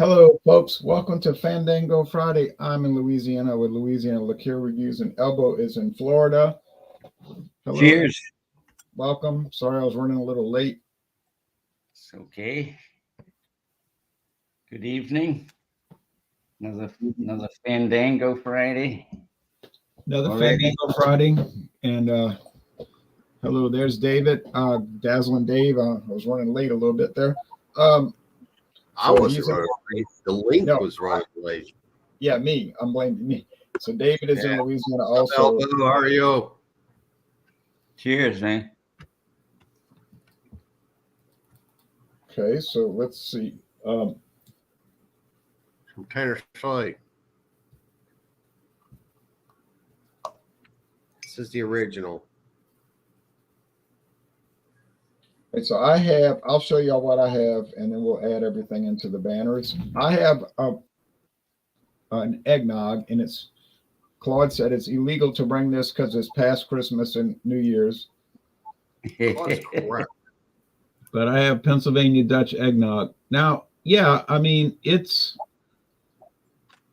Hello, folks. Welcome to Fandango Friday. I'm in Louisiana with Louisiana Liqueur Reviews, and Elbow is in Florida. Hello, Cheers. welcome. Sorry I was running a little late. It's okay. Good evening. Another Fandango Friday. Another Already? Fandango Friday. And hello, there's David, Dazzling Dave. I was running late a little bit there. I wasn't running late. The link No. was running late. Yeah, me. I'm blaming me. So David is in Yeah. Louisiana What's up, also. Elbow? How are you? Cheers, man. Okay, so let's see. From Tennessee. This is the original. And so I'll show y'all what I have, and then we'll add everything into the banners. I have an eggnog, and Claude said it's illegal to bring this because it's past Christmas and New Year's. Oh, that's correct. But I have Pennsylvania Dutch eggnog. Now, yeah, I mean, it's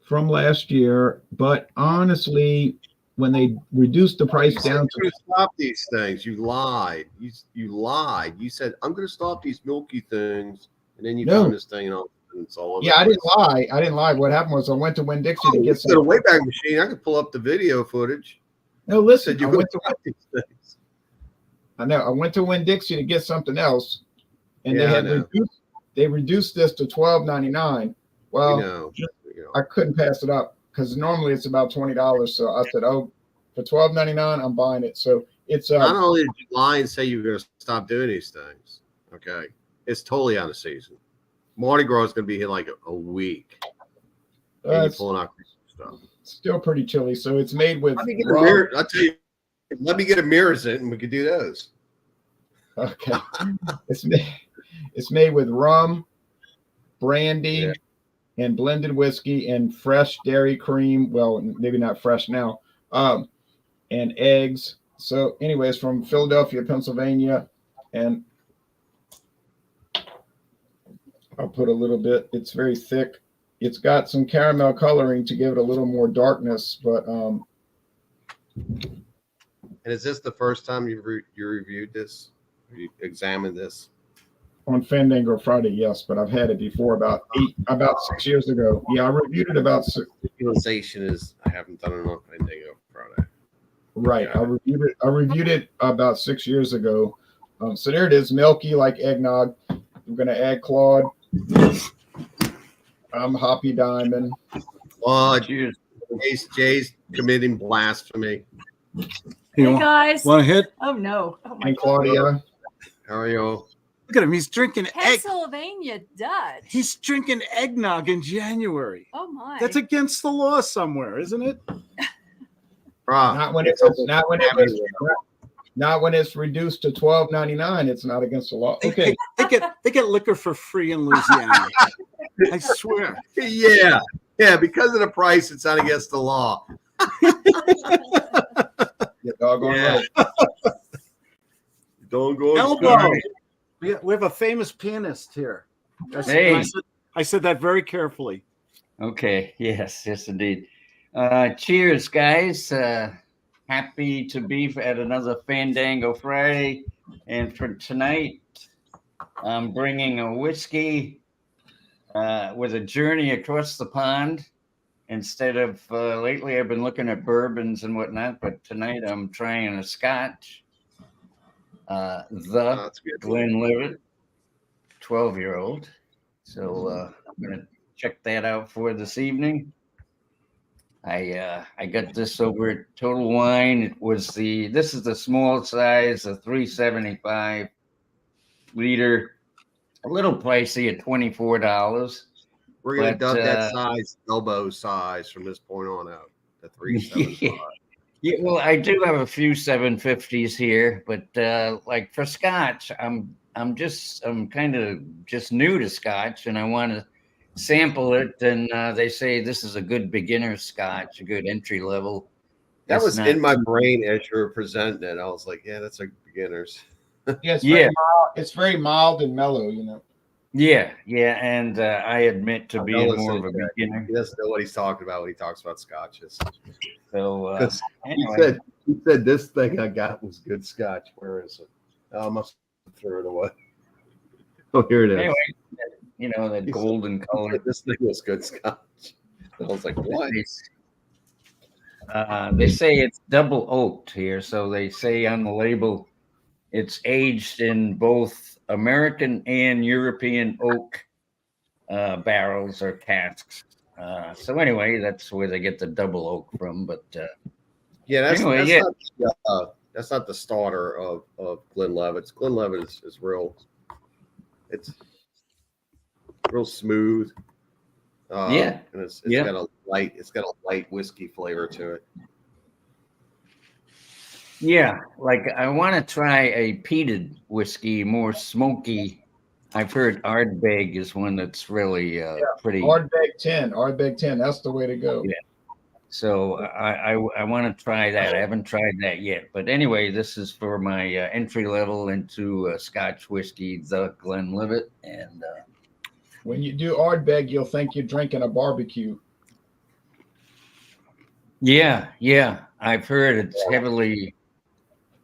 from last year, but honestly, when they reduced the price down to stop these things, you lied. You lied. You said, I'm going to stop these milky things, and then you found this thing, and it's all over. Yeah, I didn't lie. I didn't lie. What happened was I went to Winn-Dixie to get some. The Wayback Machine. I could pull up the video footage. No, listen. You went to these things. I know. I went to Winn-Dixie to get something else, and they reduced this to $12.99. Well, I couldn't pass it up because normally it's about $20. So I said, "Oh, for $12.99, I'm buying it." So it's not only did you lie and say you were going to stop doing these things. Okay, it's totally out of season. Mardi Gras is going to be here like a week. And you're pulling out stuff. Still pretty chilly. So it's made with. Let me get a mirror. I'll tell you. Let me get a mirrors in, and we could do those. Okay. It's made with rum, brandy, and blended whiskey and fresh dairy cream. Well, maybe not fresh now. And eggs. So, anyways, from Philadelphia, Pennsylvania, and I'll put a little bit. It's very thick. It's got some caramel coloring to give it a little more darkness, but And is this the first time you reviewed this? You examined this? On Fandango Friday, yes, but I've had it before about 6 years ago. Yeah, I reviewed it about six. Realization is I haven't done it on Fandango Friday. Right, I reviewed it about 6 years ago. So there it is, milky like eggnog. I'm gonna add Claude. I'm Hoppy Diamond. Oh, Jay's committing blasphemy. Hey guys, want to hit? Oh no! Oh my and Claudia. How are you? Look at him. He's drinking Pennsylvania Dutch. He's drinking eggnog in January. Oh my! That's against the law somewhere, isn't it? Not when it's reduced to $12.99. It's not against the law. Okay. They get liquor for free in Louisiana. I swear. Yeah, because of the price, it's not against the law. You're doggone right. Elbow. We have a famous pianist here. Hey. I said that very carefully. Okay. Yes, indeed. Cheers, guys. Happy to be at another Fandango Friday. And for tonight, I'm bringing a whiskey with a journey across the pond. Instead of lately, I've been looking at bourbons and whatnot, but tonight I'm trying a Scotch. The Glenlivet 12-year-old. So I'm going to check that out for this evening. I got this over at Total Wine. This is the small size, a 375 liter, a little pricey at $24. We're going to dub that size, elbow size from this point on out. The 375. Yeah, well, I do have a few 750s here, but like for Scotch, I'm kind of just new to Scotch, and I want to sample it. And they say this is a good beginner Scotch, a good entry level. That was in my brain as you were presenting it. I was like, yeah, that's a beginner's. It's very mild and mellow, you know. Yeah, yeah, and I admit to I being know more listen of a to that. beginner. He doesn't know what he's talking about when he talks about scotches. So Because anyway, he said this thing I got was good scotch. Where is it? Oh, I must have threw it away. Oh, here it is. anyway, that He said- golden he color. said this thing was good scotch. I was like, what? They say it's double oaked here, so they say on the label it's aged in both American and European oak barrels or casks. So anyway, that's where they get the double oak from. But Yeah, that's anyway, that's yeah, not that's not the starter of Glenlivet. Glenlivet is real. It's real smooth. Yeah. and it's Yeah. got a light whiskey flavor to it. Yeah, like I want to try a peated whiskey, more smoky. I've heard Ardbeg is one that's really pretty. Ardbeg 10. That's the way to go. Yeah. So I want to try that. I haven't tried that yet. But anyway, this is for my entry level into Scotch whiskey, the Glenlivet. And When you do Ardbeg, you'll think you're drinking a barbecue. yeah, I've heard it's heavily.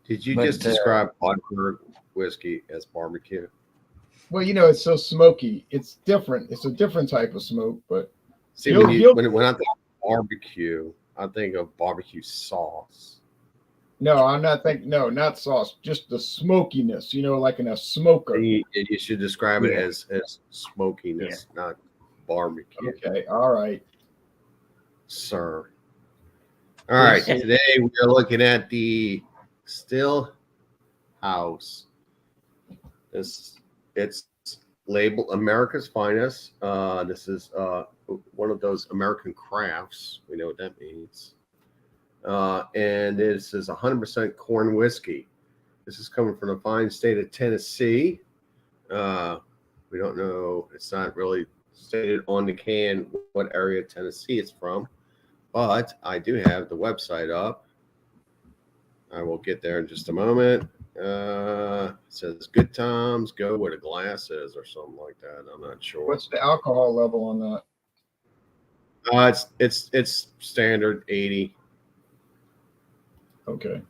Did you But, just describe Ardbeg whiskey as barbecue? Well, it's so smoky. It's different. It's a different type of smoke, but See, when I think of barbecue, I think of barbecue sauce. no, I'm not thinking. No, not sauce. Just the smokiness. Like in a smoker. You should describe it as smokiness, not barbecue. Okay. All right. Sir. All right. Today we are looking at the Stillhouse. It's labeled America's Finest. This is one of those American crafts. We know what that means. And this is 100% corn whiskey. This is coming from the fine state of Tennessee. We don't know. It's not really stated on the can what area of Tennessee it's from. But I do have the website up. I will get there in just a moment. It says good times, go where the glass is or something like that. I'm not sure. What's the alcohol level on that? It's standard 80. Okay.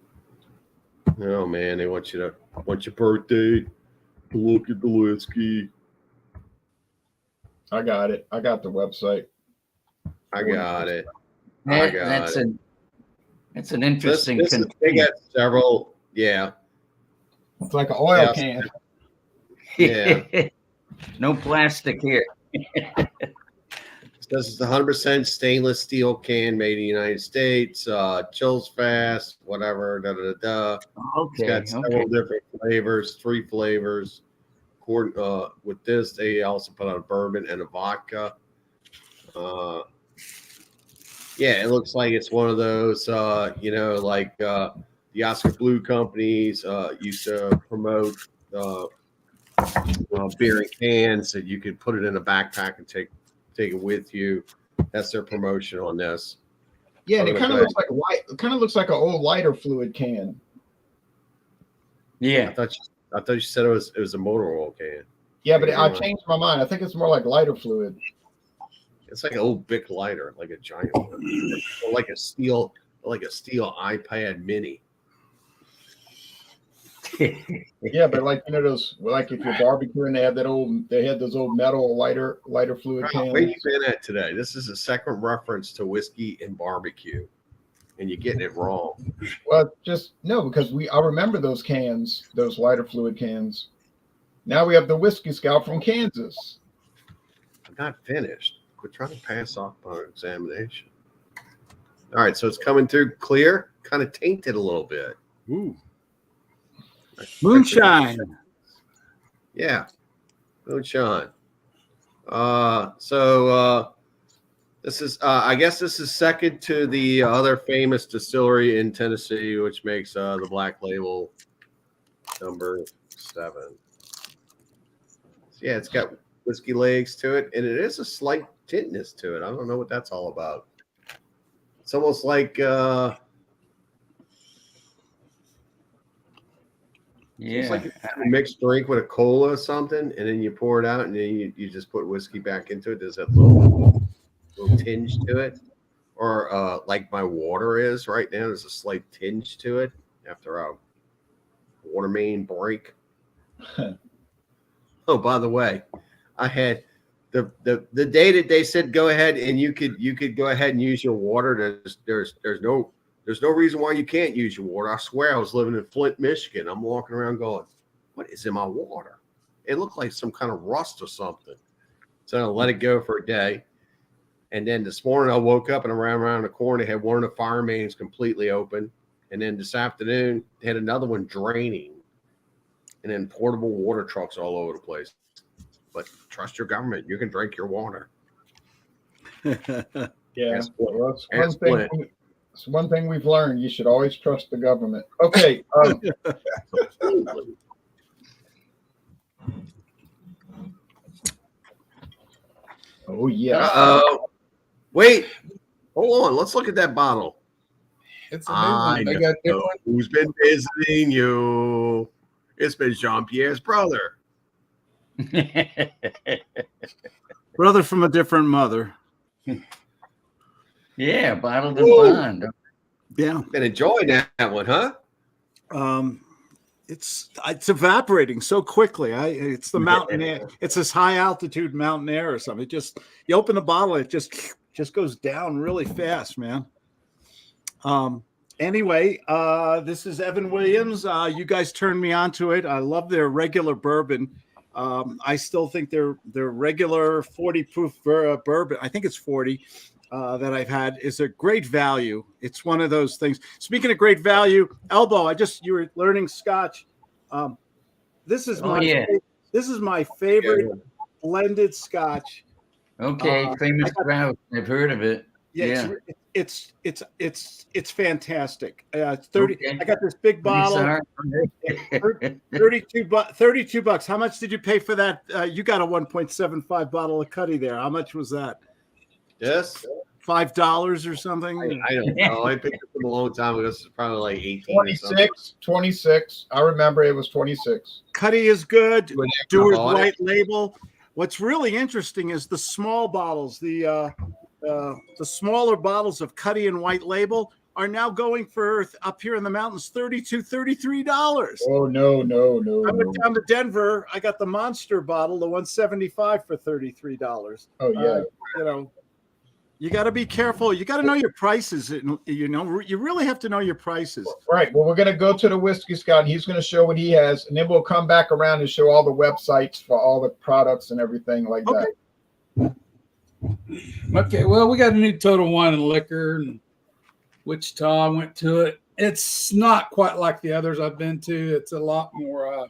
Oh man, they want your birthday to look at the whiskey. I got it. I got the website. I got it. That's an interesting. They got several. Yeah. It's like an oil can. Yeah. No plastic here. This is 100% stainless steel can made in the United States. Chills fast, whatever. Okay. It's got several different flavors, 3 flavors. With this, they also put out a bourbon and a vodka. Yeah, it looks like it's one of those, like the Oscar Blue companies used to promote beer in cans that you could put it in a backpack and take it with you. That's their promotion on this. Yeah, and it kind of looks like white. It kind of looks like an old lighter fluid can. Yeah, I thought you said it was a motor oil can. Yeah, but I changed my mind. I think it's more like lighter fluid. It's like an old Bic lighter, like a giant one, or like a steel iPad Mini. Yeah, but like those, like if you're barbecuing, they had those old metal lighter fluid cans. Where you been at today? This is a second reference to whiskey and barbecue, and you're getting it wrong. Well, just no, because I remember those cans, those lighter fluid cans. Now we have the Whiskey Scout from Kansas. I'm not finished. We're trying to pass off our examination. All right, so it's coming through clear, kind of tainted a little bit. Ooh. Moonshine. Yeah, moonshine. So this is, I guess, this is second to the other famous distillery in Tennessee, which makes the Black Label number 7. So yeah, it's got whiskey legs to it, and it is a slight tintness to it. I don't know what that's all about. It's almost like It's Yeah. like a mixed drink with a cola or something, and then you pour it out, and then you just put whiskey back into it. There's that little tinge to it, or like my water is right now. There's a slight tinge to it after a water main break. Oh, by the way, I had the day that they said go ahead and you could go ahead and use your water. There's no reason why you can't use your water. I swear I was living in Flint, Michigan. I'm walking around going, what is in my water? It looked like some kind of rust or something. So I let it go for a day. And then this morning I woke up and I ran around the corner. They had one of the fire mains completely open. And then this afternoon they had another one draining. And then portable water trucks all over the place. But trust your government. You can drink your water. Yeah. Ask Well, Ask it's one thing we've learned. You should always trust the government. Okay. Oh, yeah. Wait. Hold on. Let's look at that bottle. It's a new one. They got different. Who's been visiting you? It's been Jean-Pierre's brother. Brother from a different mother. Yeah, bottled and bond. Yeah. Been enjoying that one, huh? It's evaporating so quickly. It's the mountain air. It's this high altitude mountain air or something. It just, you open the bottle, it just goes down really fast, man. Anyway, this is Evan Williams. You guys turned me on to it. I love their regular bourbon. I still think their regular 40 proof bourbon, I think it's 40, that I've had, is a great value. It's one of those things. Speaking of great value, Elbow, you were learning Scotch. This is my favorite blended Scotch. Okay, famous Grouse. I've heard of it. Yeah. It's fantastic. 30. Okay. I got this big bottle. 32 bucks. How much did you pay for that? You got a 1.75 bottle of Cuddy there. How much was that? Yes. $5 or something? I don't know. I picked it up a long time ago. This is probably like 18. 26. I remember it was 26. Cuddy is good. Dewar's White Label. What's really interesting is the small bottles, the smaller bottles of Cuddy and White Label are now going for, up here in the mountains, $33. Oh, no. I went down to Denver. I got the monster bottle, the 175 for $33. Oh, yeah. You got to be careful. You got to know your prices. You really have to know your prices. Right. Well, we're going to go to the Whiskey Scout. He's going to show what he has, and then we'll come back around and show all the websites for all the products and everything like that. Okay, well, we got a new Total Wine and Liquor in Wichita. I went to it. It's not quite like the others I've been to. It's a lot more,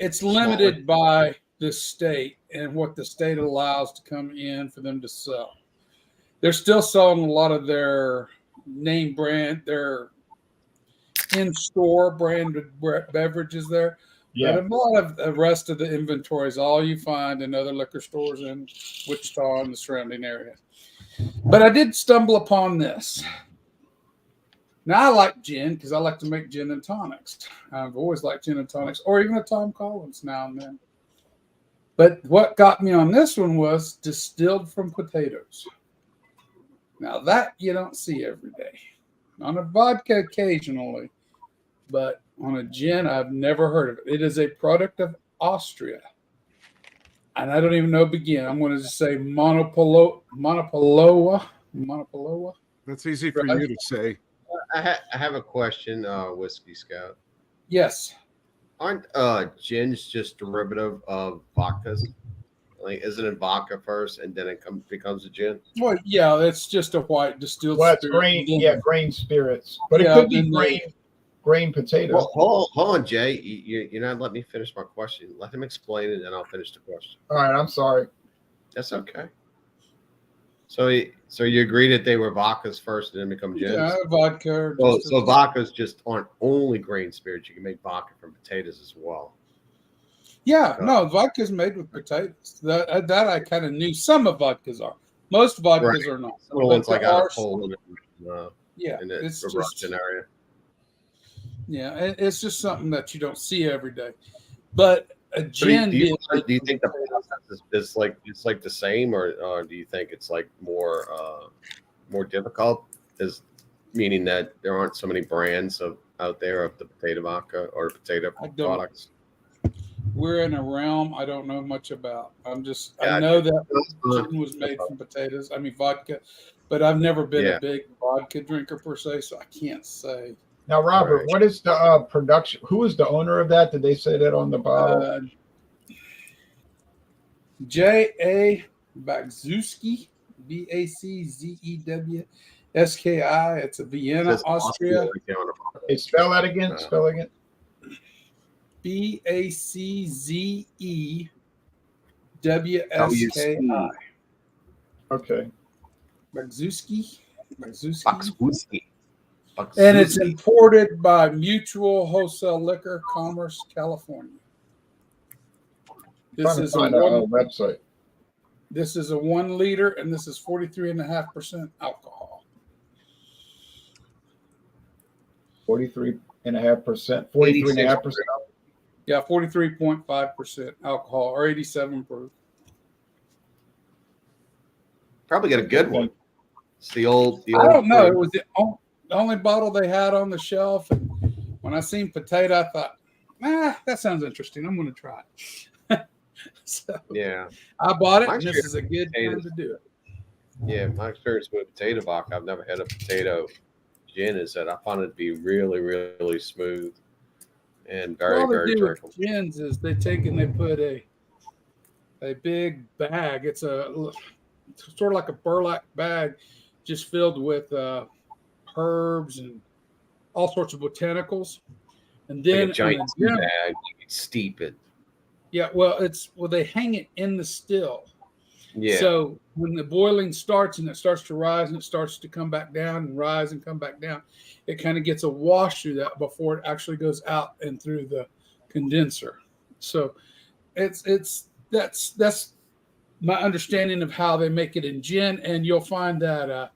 it's limited by the state and what the state allows to come in for them to sell. They're still selling a lot of their name brand, their in-store branded beverages there. Yeah. But a lot of the rest of the inventory is all you find in other liquor stores in Wichita and the surrounding area. But I did stumble upon this. Now I like gin because I like to make gin and tonics. I've always liked gin and tonics, or even a Tom Collins now and then. But what got me on this one was distilled from potatoes. Now that you don't see every day. On a vodka occasionally, but on a gin, I've never heard of it. It is a product of Austria. And I don't even know begin. I'm going to just say Monopoloa. That's easy for you to say. I have a question, Whiskey Scout. Yes. Aren't gins just derivative of vodkas? Like, isn't it vodka first and then it becomes a gin? Well, yeah, that's just a white distilled spirit. Grain, grain spirits. But it could be grain potatoes. Well, hold on, Jay. You're not letting me finish my question. Let him explain it, and I'll finish the question. All right, I'm sorry. That's okay. So you agree that they were vodkas first and then become gins? Yeah, vodka. So vodkas just aren't only grain spirits. You can make vodka from potatoes as well. Yeah, no, vodka's made with potatoes. That I kind of knew. Some of vodkas are. Most vodkas are not. Some of the ones like out of Poland in the Russian area. Yeah, it's just something that you don't see every day. But a So do gin, you think the process is like it's like the same, or do you think it's like more difficult? Is meaning that there aren't so many brands out there of the potato vodka or potato products. we're in a realm I don't know much about. I Gotcha. know that gin was made from potatoes. I mean vodka, but I've never been a big vodka drinker per se, so I can't say. Now, Robert, what is the production? Who is the owner of that? Did they say that on the bottle? J.A. Bagzewski, Baczewski. It's a Vienna, Austria. Hey, spell that again. Spell again. Baczewski. Okay. Bagzewski. And it's imported by Mutual Wholesale Liquor, Commerce, California. This is a website. This is a 1 liter, and this is 43.5% alcohol. 43.5%. 43.5%. Yeah, 43.5% alcohol, or 87 proof. Probably got a good one. It's the old. I don't know. It was the only bottle they had on the shelf. And when I seen potato, I thought, that sounds interesting. I'm going to try it. So yeah, I bought it, and this is a good time to do it. Yeah, my experience with potato vodka, I've never had a potato gin, is that I found it to be really, really smooth and very, very drinkable. Gins is they take and they put a big bag. It's sort of like a burlap bag, just filled with herbs and all sorts of botanicals, and then like a giant bag, you can steep it. Yeah, well, they hang it in the still. Yeah. So when the boiling starts and it starts to rise and it starts to come back down and rise and come back down, it kind of gets a wash through that before it actually goes out and through the condenser. So that's my understanding of how they make it in gin, and you'll find that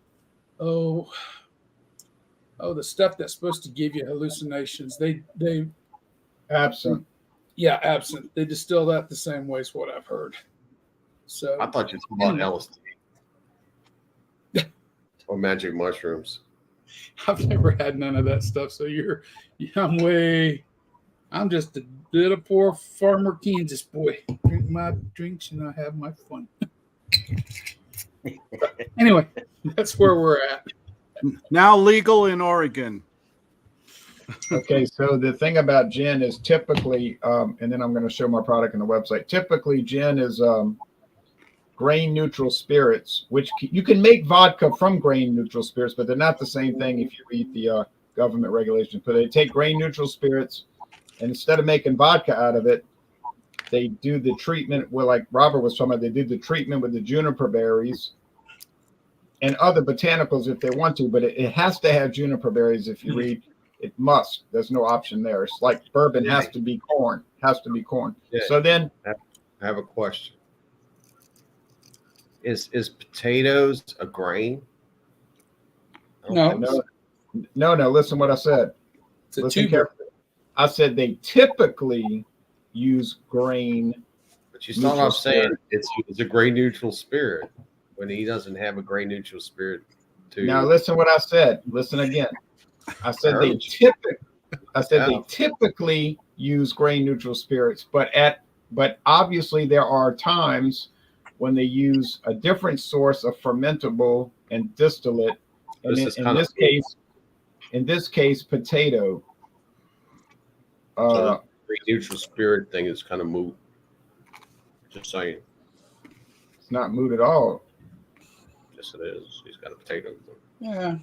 the stuff that's supposed to give you hallucinations, they absinthe. Yeah, absinthe. They distill that the same way is what I've heard. So I thought you were talking LSD or magic mushrooms. I've never had none of that stuff. So I'm just a little poor farmer Kansas boy. Drink my drinks and I have my fun. Anyway, that's where we're at. Now legal in Oregon. Okay, so the thing about gin is typically, and then I'm going to show my product on the website. Typically, gin is grain neutral spirits, which you can make vodka from grain neutral spirits, but they're not the same thing if you read the government regulations. But they take grain neutral spirits, and instead of making vodka out of it, they do the treatment. Well, like Robert was talking about, they do the treatment with the juniper berries and other botanicals if they want to, but it has to have juniper berries. If you read. It must. There's no option there. It's like bourbon has to be corn. Has to be corn. Yeah. So then, I have a question. Is potatoes a grain? No. Listen what I said. Listen carefully. I said they typically use grain. But you start off saying it's a grain neutral spirit when he doesn't have a grain neutral spirit. Now listen what I said. Listen again. I said they typically use grain neutral spirits, but obviously there are times when they use a different source of fermentable and distillate. And in this case, potato. So the grain neutral spirit thing is kind of moot. Just saying. It's not moot at all. Yes, it is. He's got a potato. Yeah.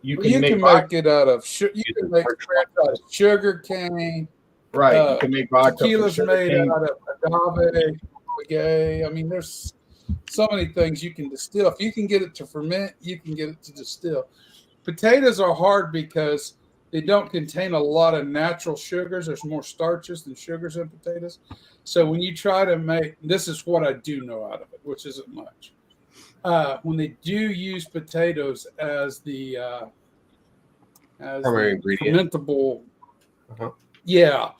You can make it out of sugar cane. Right. You can make vodka. Tequila's made out of agave. I mean, there's so many things you can distill. If you can get it to ferment, you can get it to distill. Potatoes are hard because they don't contain a lot of natural sugars. There's more starches than sugars in potatoes. So when you try to make, this is what I do know out of it, which isn't much. When they do use potatoes as the as Primary the ingredient. fermentable. Uh-huh. Yeah,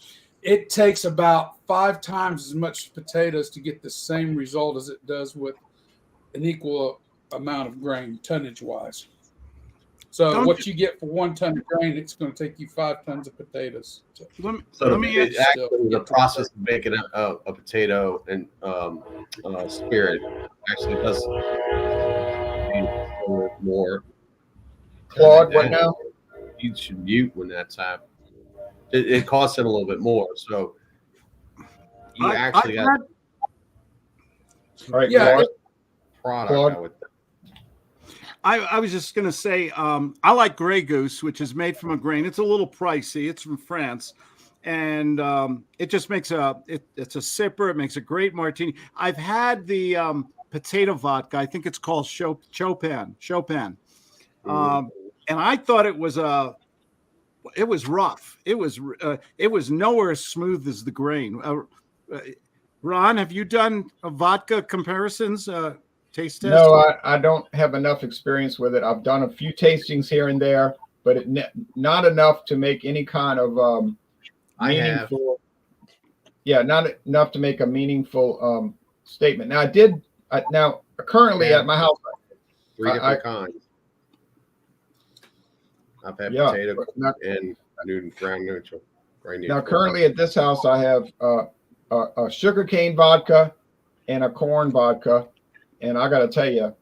it takes about 5 times as much potatoes to get the same result as it does with an equal amount of grain, tonnage wise. So Don't what you get for 1 ton of grain, it's going to take you 5 tons of potatoes. So let me it ask, actually the process of making a potato and spirit actually does more. Claude, what now? You should mute when that's happening. It costs him a little bit more, so you actually got All right, Yeah, Claude. product. Claude. I would think. I was just going to say, I like Grey Goose, which is made from a grain. It's a little pricey. It's from France. And it just makes it's a sipper. It makes a great martini. I've had the potato vodka. I think it's called Chopin. And I thought it was rough. It was nowhere as smooth as the grain. Ron, have you done vodka comparisons? Taste tests? No, I don't have enough experience with it. I've done a few tastings here and there, but not enough to make any kind of meaningful. Yeah, not enough to make a meaningful statement. Now, now currently at my house, 3 different kinds. I've had potato and ground neutral. Now, currently at this house, I have a sugarcane vodka and a corn vodka. And I got to tell you,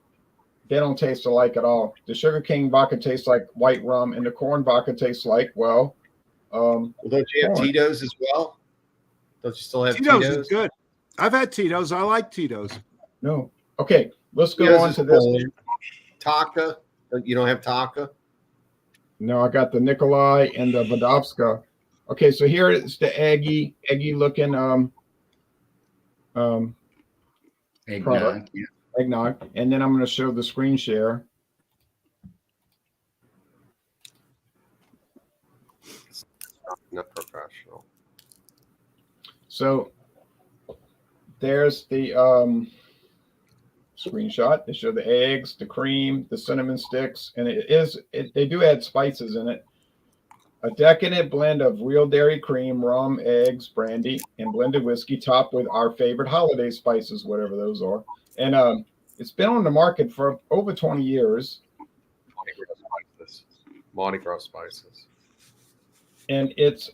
they don't taste alike at all. The sugarcane vodka tastes like white rum, and the corn vodka tastes like, don't you have corn. Tito's as well? Don't you still have Tito's? Tito's? Is good. I've had Tito's. I like Tito's. No. Okay, let's go Tito's on is to this. cold. Taka? You don't have Taka? No, I got the Nikolai and the Vodovska. Okay, so here is the eggy looking Eggnog. Yeah. eggnog, and then I'm going to show the screen share. Not professional. So there's the screenshot. They show the eggs, the cream, the cinnamon sticks, and they do add spices in it. A decadent blend of real dairy cream, rum, eggs, brandy, and blended whiskey, topped with our favorite holiday spices, whatever those are. And it's been on the market for over 20 years. Mardi Gras spices. And it's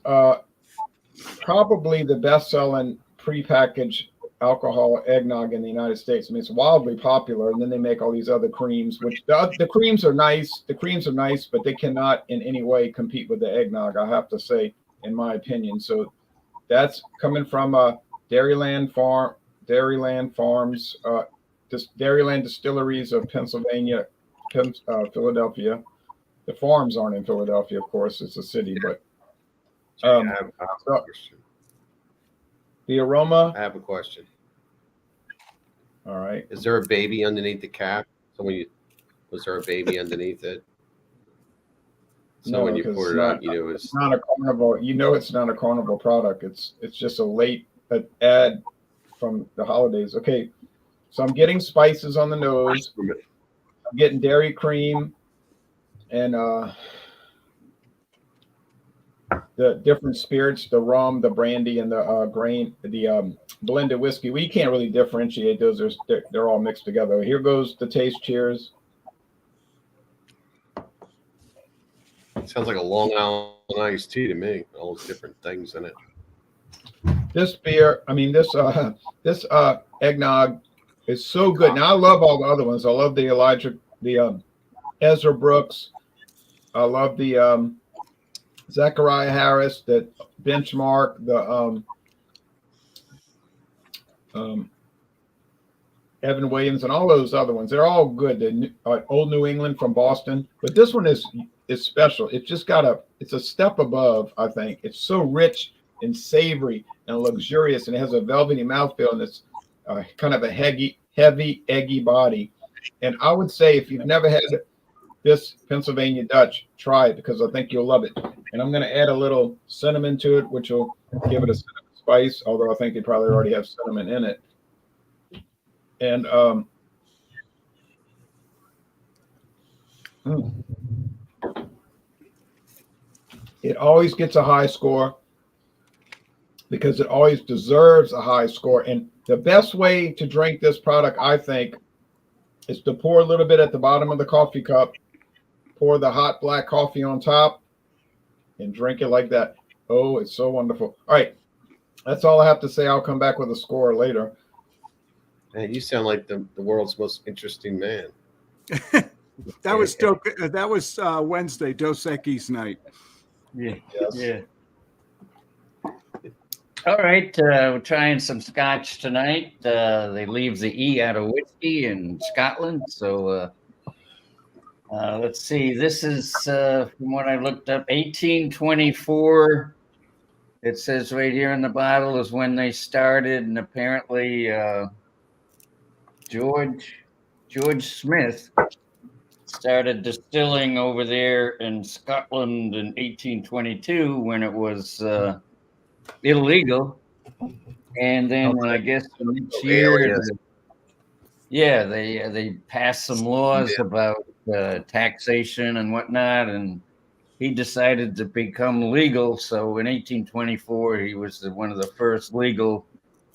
probably the best-selling prepackaged alcohol eggnog in the United States. I mean, it's wildly popular, and then they make all these other creams, which the creams are nice. The creams are nice, but they cannot in any way compete with the eggnog, I have to say, in my opinion. So that's coming from Dairyland Farms, Dairyland Distilleries of Pennsylvania, Philadelphia. The farms aren't in Philadelphia, of course. It's a city, but I have a question. The aroma. I have a question. All right. Is there a baby underneath the cap? Was there a baby underneath it? So No, when you pour it out, it's not a Carnival. It's not a Carnival product. It's just a late ad from the holidays. Okay, so I'm getting spices on the nose. I'm getting dairy cream and the different spirits, the rum, the brandy, and the blended whiskey. We can't really differentiate those. They're all mixed together. Here goes the taste. Cheers. Sounds like a Long Island iced tea to me. All those different things in it. This beer, this eggnog is so good. Now I love all the other ones. I love the Ezra Brooks. I love the Zachariah Harris, the Benchmark, the Evan Williams, and all those other ones. They're all good. The Old New England from Boston, but this one is special. It's just it's a step above, I think. It's so rich and savory and luxurious, and it has a velvety mouthfeel, and it's kind of a heavy, eggy body. And I would say if you've never had this Pennsylvania Dutch, try it, because I think you'll love it. And I'm going to add a little cinnamon to it, which will give it a cinnamon spice, although I think they probably already have cinnamon in it. And It always gets a high score because it always deserves a high score. And the best way to drink this product, I think, is to pour a little bit at the bottom of the coffee cup, pour the hot black coffee on top, and drink it like that. Oh, it's so wonderful. All right. That's all I have to say. I'll come back with a score later. Man, you sound like the world's most interesting man. That was Wednesday, Dos Equis night. Yeah. Yes. Yeah. All right. We're trying some scotch tonight. They leave the E out of whiskey in Scotland. So let's see. This is from what I looked up, 1824. It says right here in the bottle is when they started, and apparently George Smith started distilling over there in Scotland in 1822 when it was illegal, and then I guess the next year, they passed some laws about taxation and whatnot, and he decided to become legal. So in 1824, he was one of the first legal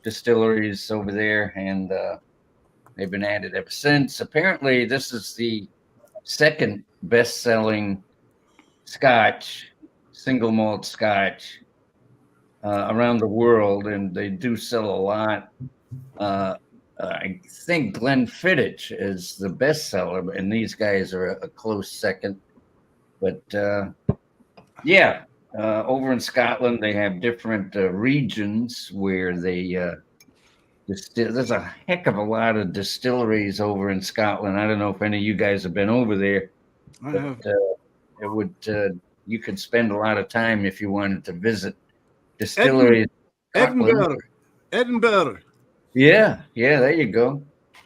distilleries over there, and they've been at it ever since. Apparently, this is the second best-selling Scotch, single malt Scotch, around the world, and they do sell a lot. I think Glenfiddich is the bestseller, and these guys are a close second. But over in Scotland, they have different regions where they distill. There's a heck of a lot of distilleries over in Scotland. I don't know if any of you guys have been over there. I have. It would you could spend a lot of time if you wanted to visit distilleries. Edinburgh. Yeah, there you go.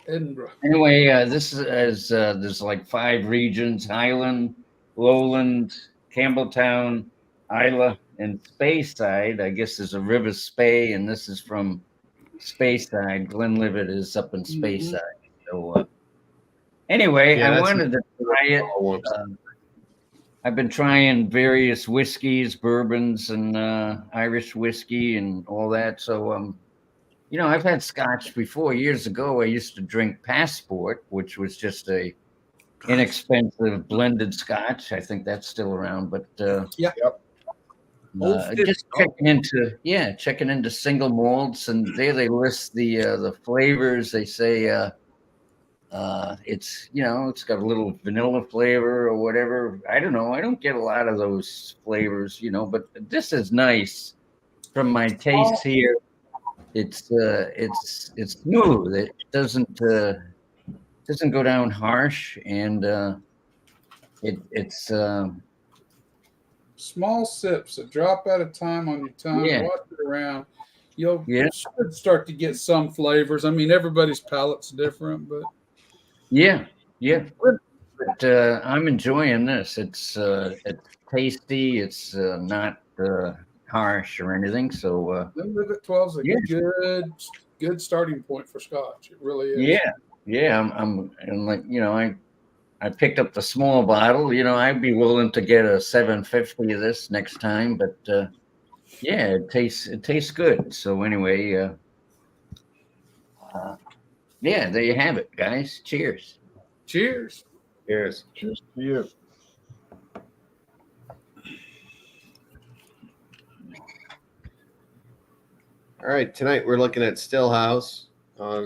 Edinburgh. Anyway, this is there's like 5 regions: Highland, Lowland, Campbelltown, Isla, and Speyside. I guess there's a River Spey, and this is from Speyside. Glenlivet is up in Speyside. So anyway, I wanted to try it. I've been trying various whiskeys, bourbons, and Irish whiskey and all that. So I've had scotch before. Years ago, I used to drink Passport, which was just a inexpensive blended scotch. I think that's still around, but just checking into single malts, and there they list the flavors. They say it's got a little vanilla flavor or whatever. I don't know. I don't get a lot of those flavors, but this is nice from my taste here. It's smooth. It doesn't go down harsh, and it's small sips, a drop at a time on your tongue. Watch it around. You'll should start to get some flavors. I mean, everybody's palate's different, but But I'm enjoying this. It's tasty. It's not harsh or anything. So Glenlivet 12 is a good starting point for scotch. It really is. I'm like I picked up the small bottle. I'd be willing to get a 750 of this next time. But it tastes good. So anyway, there you have it, guys. Cheers. Cheers. Cheers. Cheers to you. All right, tonight we're looking at Stillhouse.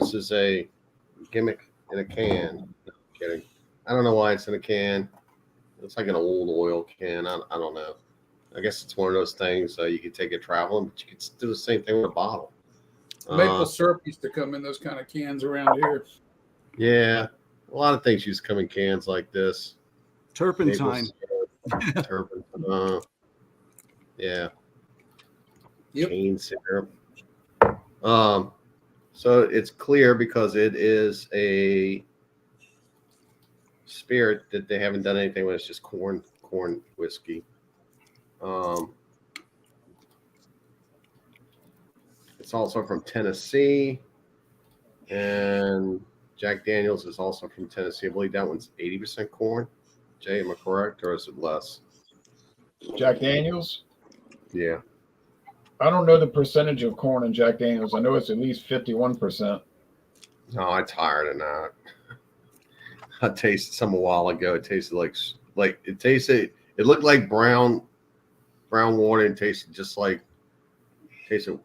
This is a gimmick in a can. No, I'm kidding. I don't know why it's in a can. It's like an old oil can. I don't know. I guess it's one of those things you could take it traveling, but you could do the same thing with a bottle. Maple syrup used to come in those kind of cans around here. Yeah, a lot of things used to come in cans like this. Turpentine. Turpentine. Yeah. Yep. Cane syrup. So it's clear because it is a spirit that they haven't done anything with. It's just corn whiskey. It's also from Tennessee, and Jack Daniels is also from Tennessee. I believe that one's 80% corn. Jay, am I correct, or is it less? Jack Daniels. Yeah. I don't know the percentage of corn in Jack Daniels. I know it's at least 51%. No, it's higher than that. I tasted some a while ago. It tasted like it tasted. It looked like brown water and tasted just like tasted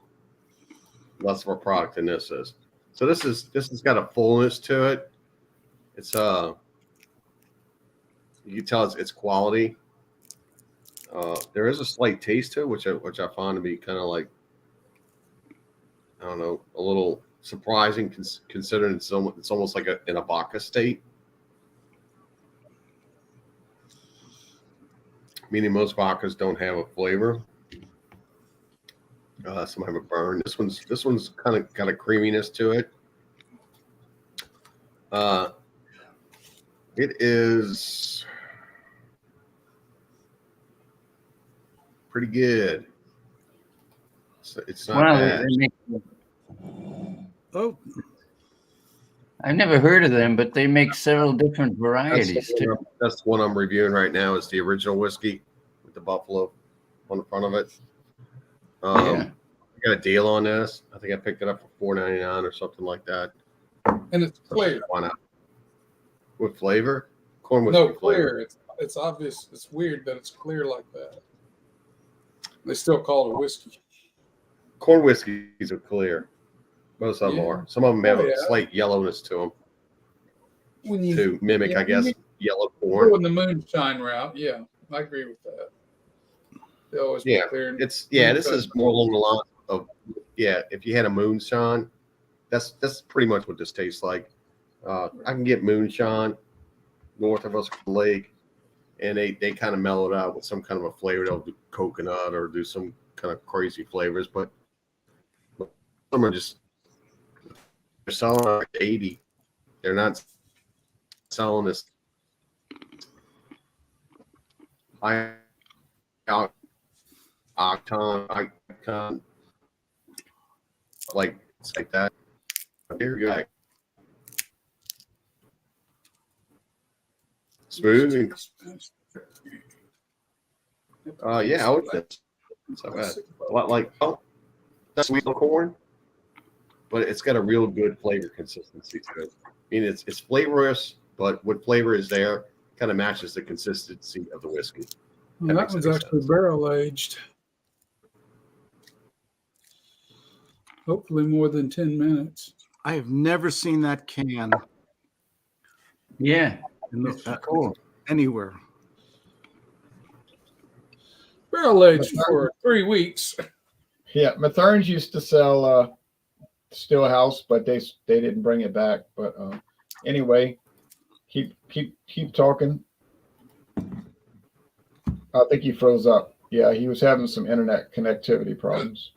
less of a product than this is. So this has got a fullness to it. It's you can tell it's quality. There is a slight taste to it, which I found to be kind of like, I don't know, a little surprising considering it's almost like in a vodka state. Meaning most vodkas don't have a flavor. Some have a burn. This one's kind of got a creaminess to it. It is pretty good. It's not bad. Oh, I've never heard of them, but they make several different varieties too. That's the one I'm reviewing right now. Is the original whiskey with the buffalo on the front of it. Yeah. I got a deal on this. I think I picked it up for $4.99 or something like that. And it's clear. Why not? With flavor? Corn whiskey No, flavor. clear. It's obvious. It's weird that it's clear like that. They still call it a whiskey. Corn whiskeys are clear. Most of them Yeah. are. Some of them have Oh, a yeah. slight yellowness to them When you to mimic, yeah, I guess, when yellow go corn. in the moonshine route, yeah, I agree with that. They always be Yeah, clear. this is more along the lines of, if you had a moonshine, that's pretty much what this tastes like. I can get moonshine north of us lake, and they kind of mellow it out with some kind of a flavor. They'll do coconut or do some kind of crazy flavors, but some are just, they're selling like 80. They're not selling this high octane like it's like that. Here you go. Smooth and yeah, I would say it's not bad. A lot like that's sweet corn, but it's got a real good flavor consistency to it. I mean, it's flavorless, but what flavor is there kind of matches the consistency of the whiskey. Well, that one's actually barrel aged. Hopefully more than 10 minutes. I have never seen that can Yeah. cool. Anywhere. Barrel aged for 3 weeks. Yeah, Mathern's used to sell Stillhouse, but they didn't bring it back. But anyway, keep talking. I think he froze up. Yeah, he was having some internet connectivity problems.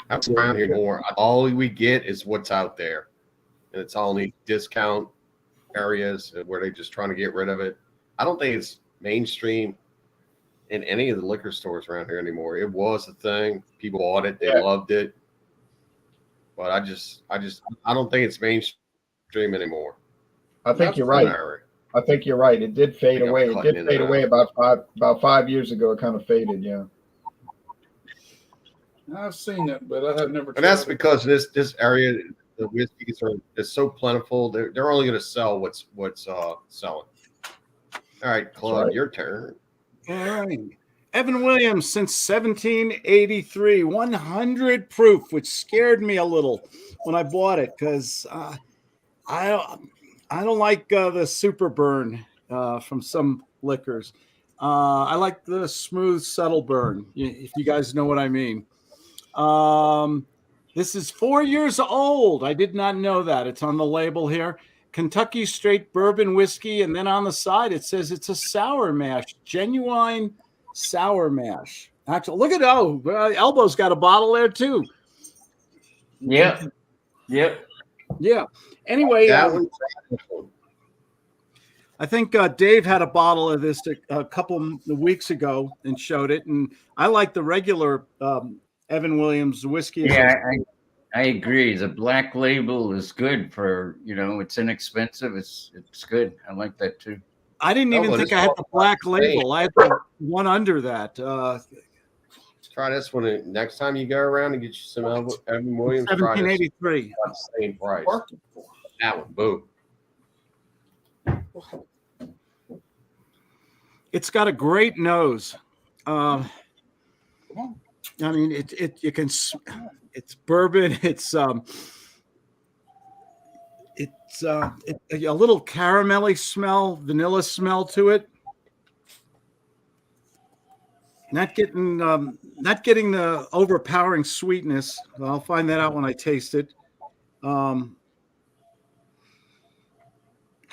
That's around here more. All we get is what's out there, and it's all these discount areas where they're just trying to get rid of it. I don't think it's mainstream in any of the liquor stores around here anymore. It was a thing. People bought it. They loved it. But I don't think it's mainstream anymore. I think you're right. I think you're right. It did fade away. It did fade away about 5 years ago. It kind of faded. Yeah. I've seen it, but I have never. And that's because this area, the whiskeys is so plentiful. They're only going to sell what's selling. All right, Claude, right. Your turn. All right. Evan Williams since 1783, 100 proof, which scared me a little when I bought it because I don't like the super burn from some liquors. I like the smooth, subtle burn, if you guys know what I mean. This is 4 years old. I did not know that. It's on the label here. Kentucky straight bourbon whiskey, and then on the side it says it's a sour mash, genuine sour mash. Actually, look at Elbow's got a bottle there too. Yep. Yeah. Anyway, I think Dave had a bottle of this a couple of weeks ago and showed it, and I like the regular Evan Williams whiskey. Yeah, I agree. The black label is good for, it's inexpensive. It's good. I like that too. I didn't even well, think this I had one- the black label. I had the one under that. Try this one next time you go around and get you some Evan Williams. Try this 1783. about the same price. Working for. That one, boom. It's got a great nose. Come on. I mean, you can. It's bourbon. It's a little caramelly smell, vanilla smell to it. Not getting the overpowering sweetness. I'll find that out when I taste it.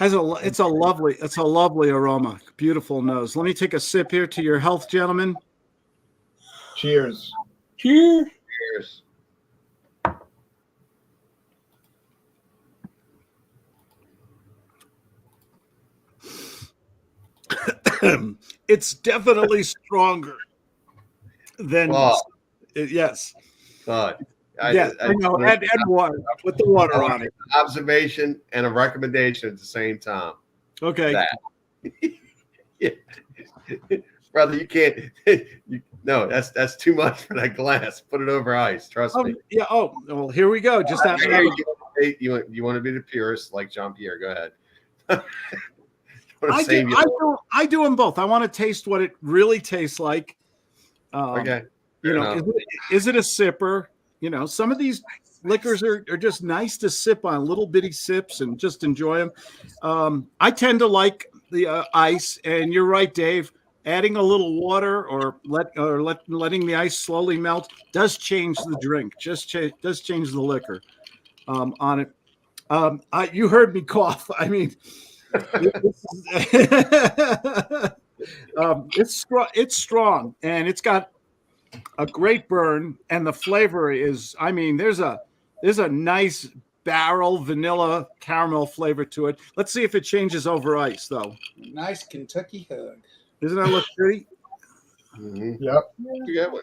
It's a lovely aroma. Beautiful nose. Let me take a sip here to your health, gentlemen. Cheers. Here. Cheers. It's definitely stronger than yes. But I know. Add water. Put the water on it. Observation and a recommendation at the same time. Okay. Yeah. Brother, you can't. No, that's too much for that glass. Put it over ice. Trust me. Yeah. Oh, well, here we go. Just that. You want to be the purist like Jean Pierre? Go ahead. I do them both. I want to taste what it really tastes like. Okay. You know, is it a sipper? You know, some of these liquors are just nice to sip on, little bitty sips, and just enjoy them. I tend to like the ice, and you're right, Dave. Adding a little water or letting the ice slowly melt does change the drink. Does change the liquor on it. You heard me cough. I mean, it's strong, and it's got a great burn, and the flavor is. I mean, there's a nice barrel vanilla caramel flavor to it. Let's see if it changes over ice, though. Nice Kentucky hug. Doesn't that look pretty? Mm-hmm. Yep. You get one.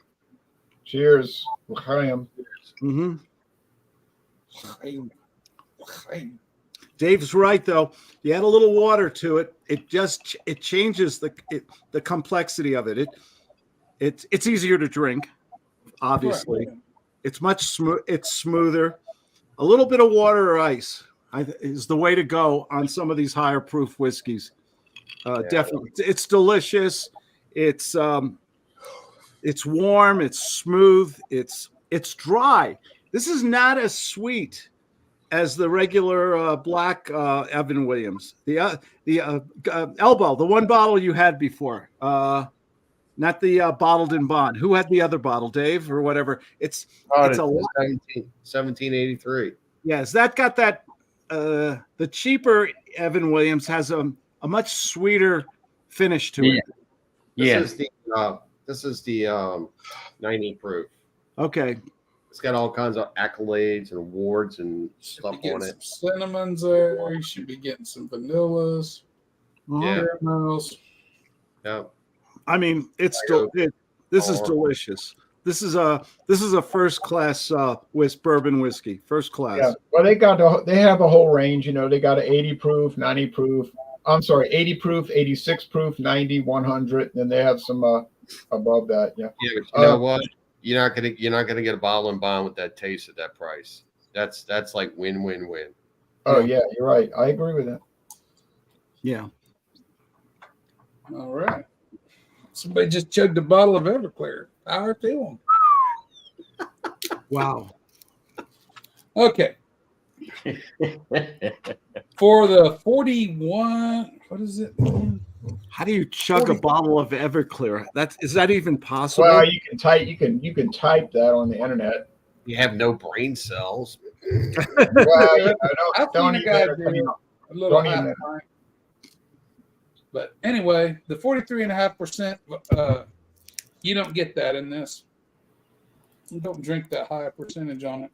Cheers. L'chaim. Mm-hmm. Hey. Dave's right, though. You add a little water to it, it changes the complexity of it. It's easier to drink, obviously. Right. It's it's smoother. A little bit of water or ice is the way to go on some of these higher proof whiskeys. Definitely, it's delicious. It's warm. It's smooth. It's dry. This is not as sweet as the regular black Evan Williams. The Elbow, the one bottle you had before, not the bottled in bond. Who had the other bottle, Dave, or whatever? It's a 1783. Yes, that got that. The cheaper Evan Williams has a much sweeter finish to it. This is the 90 proof. Okay. It's got all kinds of accolades and awards and stuff on it. Some cinnamons there. You should be getting some vanillas. Yeah. Caramels. Yeah. I mean, this is delicious. This is a first class bourbon whiskey. First class. Yeah. Well, they have a whole range. You know, they got an 80 proof, 90 proof. I'm sorry, 80 proof, 86 proof, 90, 100. Then they have some above that. Yeah. Yeah, but you know what? You're not gonna get a bottle and bond with that taste at that price. That's like win-win-win. Oh yeah, you're right. I agree with that. Yeah. All right. Somebody just chugged a bottle of Everclear. How are you feeling? Wow. Okay. For the 41, what is it? How do you chug a bottle of Everclear? Is that even possible? Well, you can type that on the internet. You have no brain cells. Well, don't even. But anyway, the 43.5%, you don't get that in this. You don't drink that high percentage on it.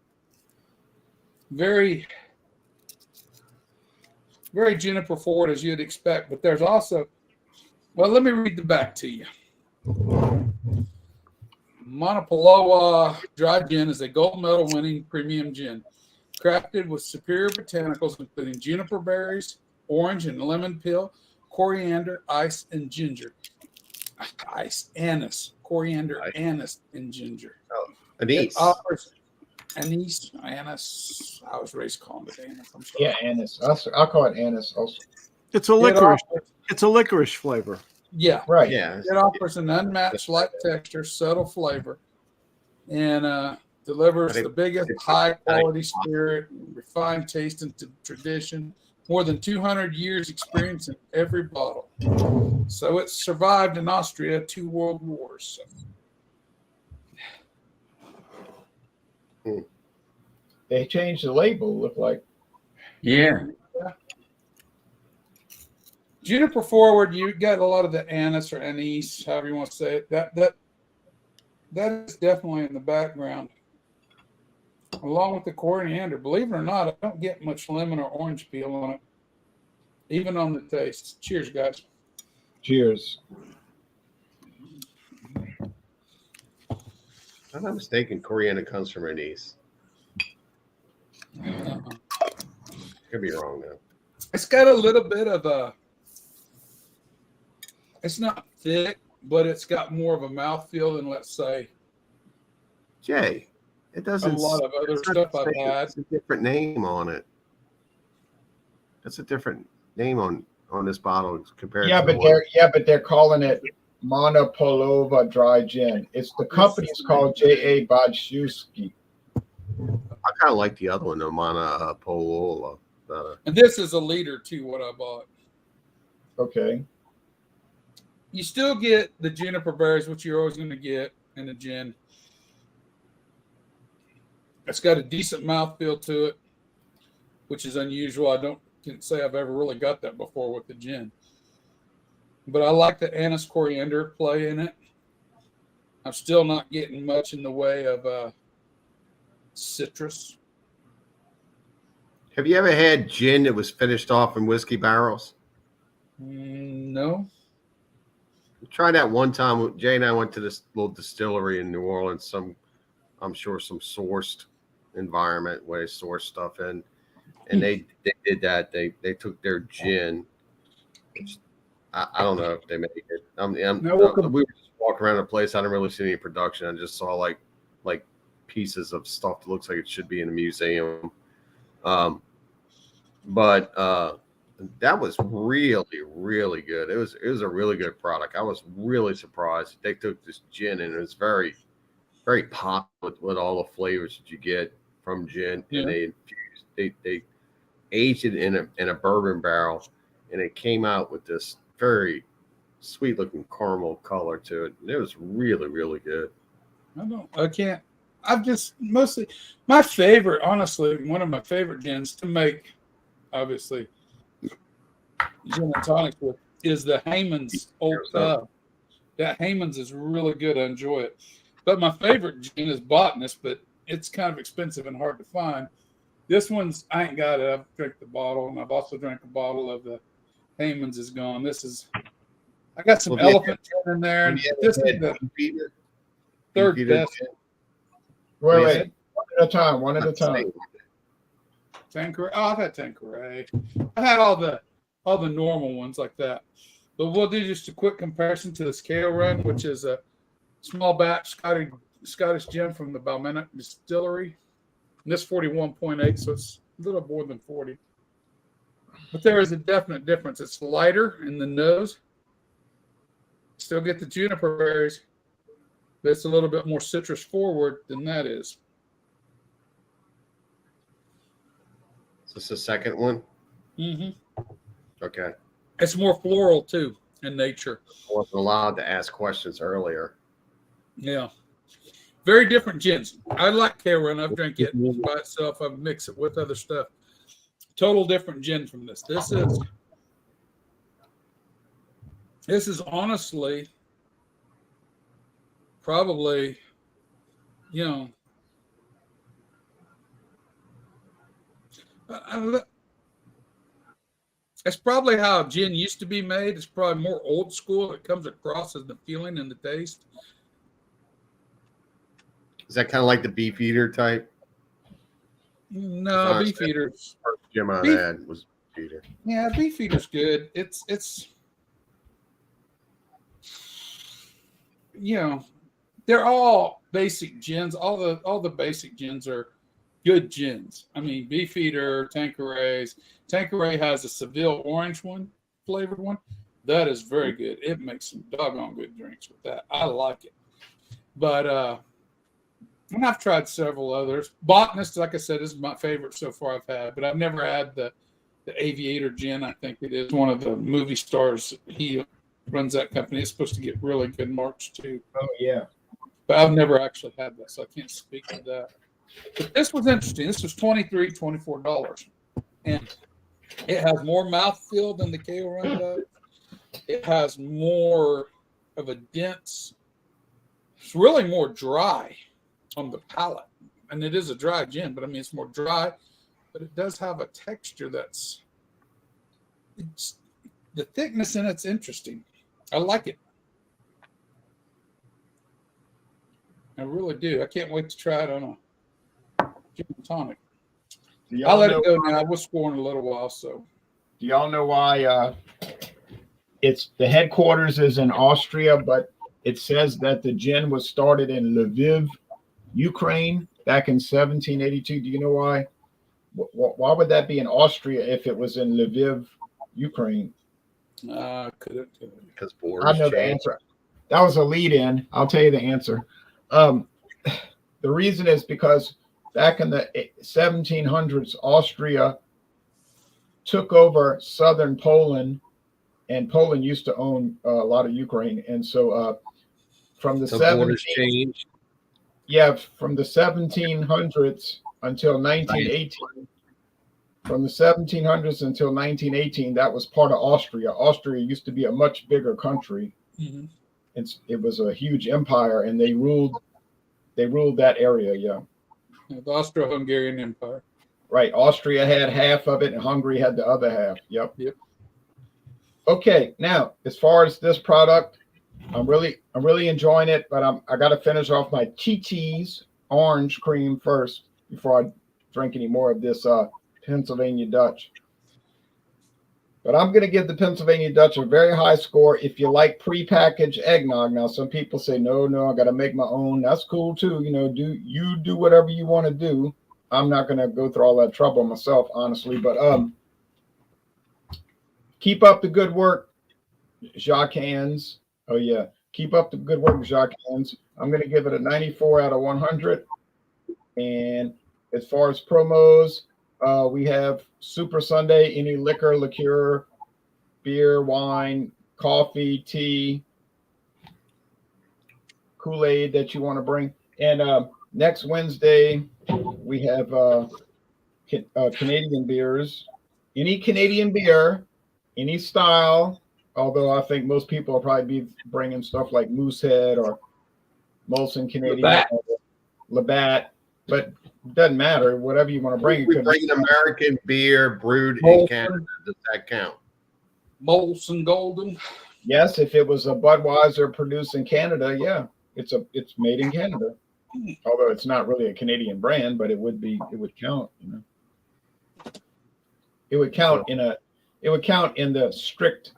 Very, very juniper forward as you'd expect, but there's also, well, let me read the back to you. Monopolowa Dry Gin is a gold medal winning premium gin, crafted with superior botanicals including juniper berries, orange and lemon peel, coriander, ice, and ginger. Ice, anise, coriander, Ice. anise, and ginger. Anise. It offers anise, anise. I was raised calling it anise. I'm sorry. Yeah, anise. I'll call it anise also. It's a licorice. It's a licorice flavor. Yeah. Right. Yeah. It offers an unmatched light texture, subtle flavor, and delivers the biggest high quality spirit, refined taste and tradition. More than 200 years experience in every bottle. So it survived in Austria 2 world wars. So. They changed the label, look like. Yeah. Juniper forward, you got a lot of the anise or anise, however you want to say it. That is definitely in the background, along with the coriander. Believe it or not, I don't get much lemon or orange peel on it, even on the taste. Cheers, guys. Cheers. If I'm not mistaken, coriander comes from anise. Could be wrong though. It's got a little bit of a. It's not thick, but it's got more of a mouthfeel than, let's say, Jay, it doesn't. a lot of other stuff I've had. It's a different name on it. That's a different name on this bottle compared Yeah, to but they're calling it Monopolova Dry Gin. It's the company's called J.A. Badshewski. I kind of like the other one, the Monopolova. And this is a liter too, what I bought. Okay. You still get the juniper berries, which you're always going to get in a gin. It's got a decent mouthfeel to it, which is unusual. I can't say I've ever really got that before with the gin. But I like the anise coriander play in it. I'm still not getting much in the way of citrus. Have you ever had gin that was finished off in whiskey barrels? No. Try that one time. Jay and I went to this little distillery in New Orleans. I'm sure some sourced environment where they source stuff in, and they did that. They took their gin. Which I don't know if they made it. We were just walking around the place. I didn't really see any production. I just saw like pieces of stuff that looks like it should be in a museum. But that was really, really good. It was a really good product. I was really surprised. They took this gin and it was very, very pop with all the flavors that you get from gin. Yeah. And they aged it in a bourbon barrel, and it came out with this very sweet looking caramel color to it. And it was really, really good. I've just mostly my favorite, honestly, one of my favorite gins to make, obviously, gin and tonic with is the Hayman's Old Tub. That Hayman's is really good. I enjoy it. But my favorite gin is Botanist, but it's kind of expensive and hard to find. This one's, I ain't got it. I've drank the bottle, and I've also drank a bottle of the Hayman's is gone. I got some elephant gin in there. And this is the third best. Wait. One at a time. Tanqueray. Oh, I've had Tanqueray. I've had all the normal ones like that. But we'll do just a quick comparison to this KO Run, which is a small batch Scottish gin from the Balmain Distillery. And this 41.8, so it's a little more than 40. But there is a definite difference. It's lighter in the nose. Still get the juniper berries, but it's a little bit more citrus forward than that is. Is this the second one? Mm-hmm. Okay. It's more floral too in nature. I wasn't allowed to ask questions earlier. Yeah. Very different gins. I like K-Run. I've drank it by itself. I've mixed it with other stuff. Total different gin from this. This is honestly probably, it's probably how gin used to be made. It's probably more old school. It comes across as the feeling and the taste. Is that kind of like the Beefeater type? No, Beefeater's first gin I had was Beefeater. Yeah, Beefeater's good. It's you know, they're all basic gins. All the basic gins are good gins. I mean, Beefeater, Tanqueray's. Tanqueray has a Seville orange one, flavored one. That is very good. It makes some doggone good drinks with that. I like it. But and I've tried several others. Botanist, like I said, is my favorite so far I've had, but I've never had the Aviator gin. I think it is one of the movie stars. He runs that company. It's supposed to get really good marks too. Oh yeah. But I've never actually had that, so I can't speak to that. But this was interesting. This was $24. And it has more mouthfeel than the KO Run does. It has more of a dense, it's really more dry on the palate. And it is a dry gin, but I mean, it's more dry, but it does have a texture it's the thickness in it's interesting. I like it. I really do. I can't wait to try it on a gin and tonic. I'll let it go now. We'll score in a little while. So, do y'all know why it's the headquarters is in Austria, but it says that the gin was started in Lviv, Ukraine, back in 1782. Do you know why? Why would that be in Austria if it was in Lviv, Ukraine? Because borders I know the change. answer. That was a lead-in. I'll tell you the answer. The reason is because back in the 1700s, Austria took over southern Poland, and Poland used to own a lot of Ukraine. And so from the borders changed. Yeah, from the 1700s until 1918. From the 1700s until 1918, that was part of Austria. Austria used to be a much bigger country. mm-hmm. It was a huge empire, and they ruled that area. Yeah. The Austro-Hungarian Empire. Right. Austria had half of it, and Hungary had the other half. Yep. Yep. Okay. Now, as far as this product, I'm really enjoying it, but I got to finish off my TT's orange cream first before I drink any more of this Pennsylvania Dutch. But I'm going to give the Pennsylvania Dutch a very high score if you like prepackaged eggnog. Now, some people say, no, I got to make my own. That's cool too. You know, do whatever you want to do. I'm not going to go through all that trouble myself, honestly. But keep up the good work, Jacques Hans. Oh, yeah. Keep up the good work, Jacques Hans. I'm going to give it a 94 out of 100. And as far as promos, we have Super Sunday, any liqueur, beer, wine, coffee, tea, Kool-Aid that you want to bring. And next Wednesday, we have Canadian beers. Any Canadian beer, any style, although I think most people will probably be bringing stuff like Moosehead or Molson Canadian, Labatt, but it doesn't matter. Whatever you want to bring. We bring an American beer brewed in Canada. Does that count? Molson Golden. Yes, if it was a Budweiser produced in Canada, yeah, it's made in Canada. Although it's not really a Canadian brand, but it would count. You know, it would count in the strict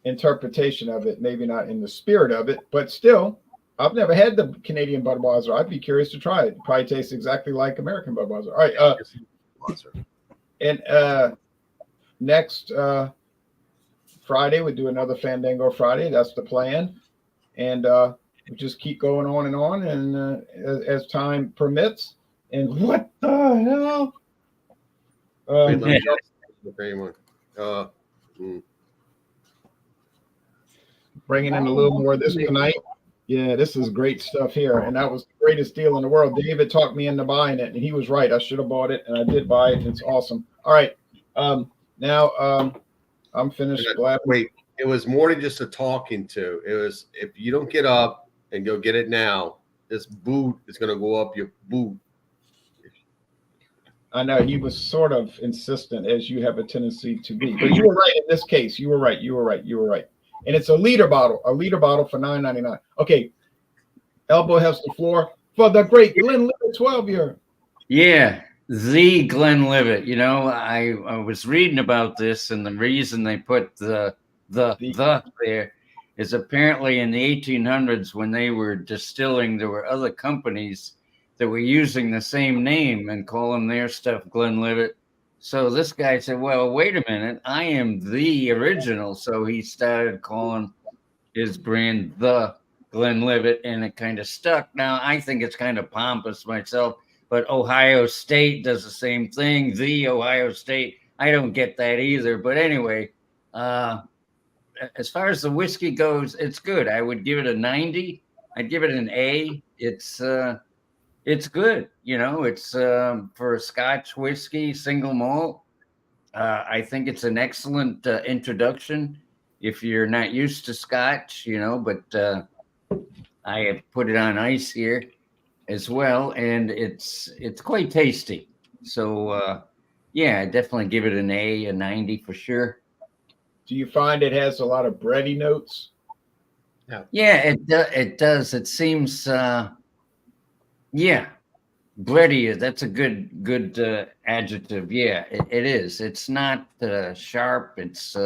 interpretation of it, maybe not in the spirit of it, but still. I've never had the Canadian Budweiser. I'd be curious to try it. It probably tastes exactly like American Budweiser. All right. And next Friday, we do another Fandango Friday. That's the plan. And we just keep going on and as time permits. And what the hell? Bringing in a little more of this tonight. Yeah, this is great stuff here. And that was the greatest deal in the world. David talked me into buying it, and he was right. I should have bought it, and I did buy it. It's awesome. All right. Now I'm finished. Wait, it was more than just a talking to. It was, if you don't get up and go get it now, this boot is going to go up your boot. I know he was sort of insistent, as you have a tendency to be. But you were right in this case. You were right. And it's a liter bottle for $9.99. Okay. Elbow has the floor for the great Glenlivet 12-year. Yeah, the Glenlivet. You know, I was reading about this, and the reason they put the there is apparently in the 1800s when they were distilling, there were other companies that were using the same name and calling their stuff Glenlivet. So this guy said, well, wait a minute, I am the original. So he started calling his brand the Glenlivet, and it kind of stuck. Now, I think it's kind of pompous myself, but Ohio State does the same thing, the Ohio State. I don't get that either. But anyway, as far as the whiskey goes, it's good. I would give it a 90. I'd give it an A. It's good. You know, it's for a Scotch whiskey, single malt. I think it's an excellent introduction if you're not used to Scotch, you know, but I have put it on ice here as well, and it's quite tasty. So, yeah, I definitely give it an A, a 90 for sure. Do you find it has a lot of bready notes? Yeah, it does. It seems, yeah, bready. That's a good adjective. Yeah, it is. It's not sharp. It's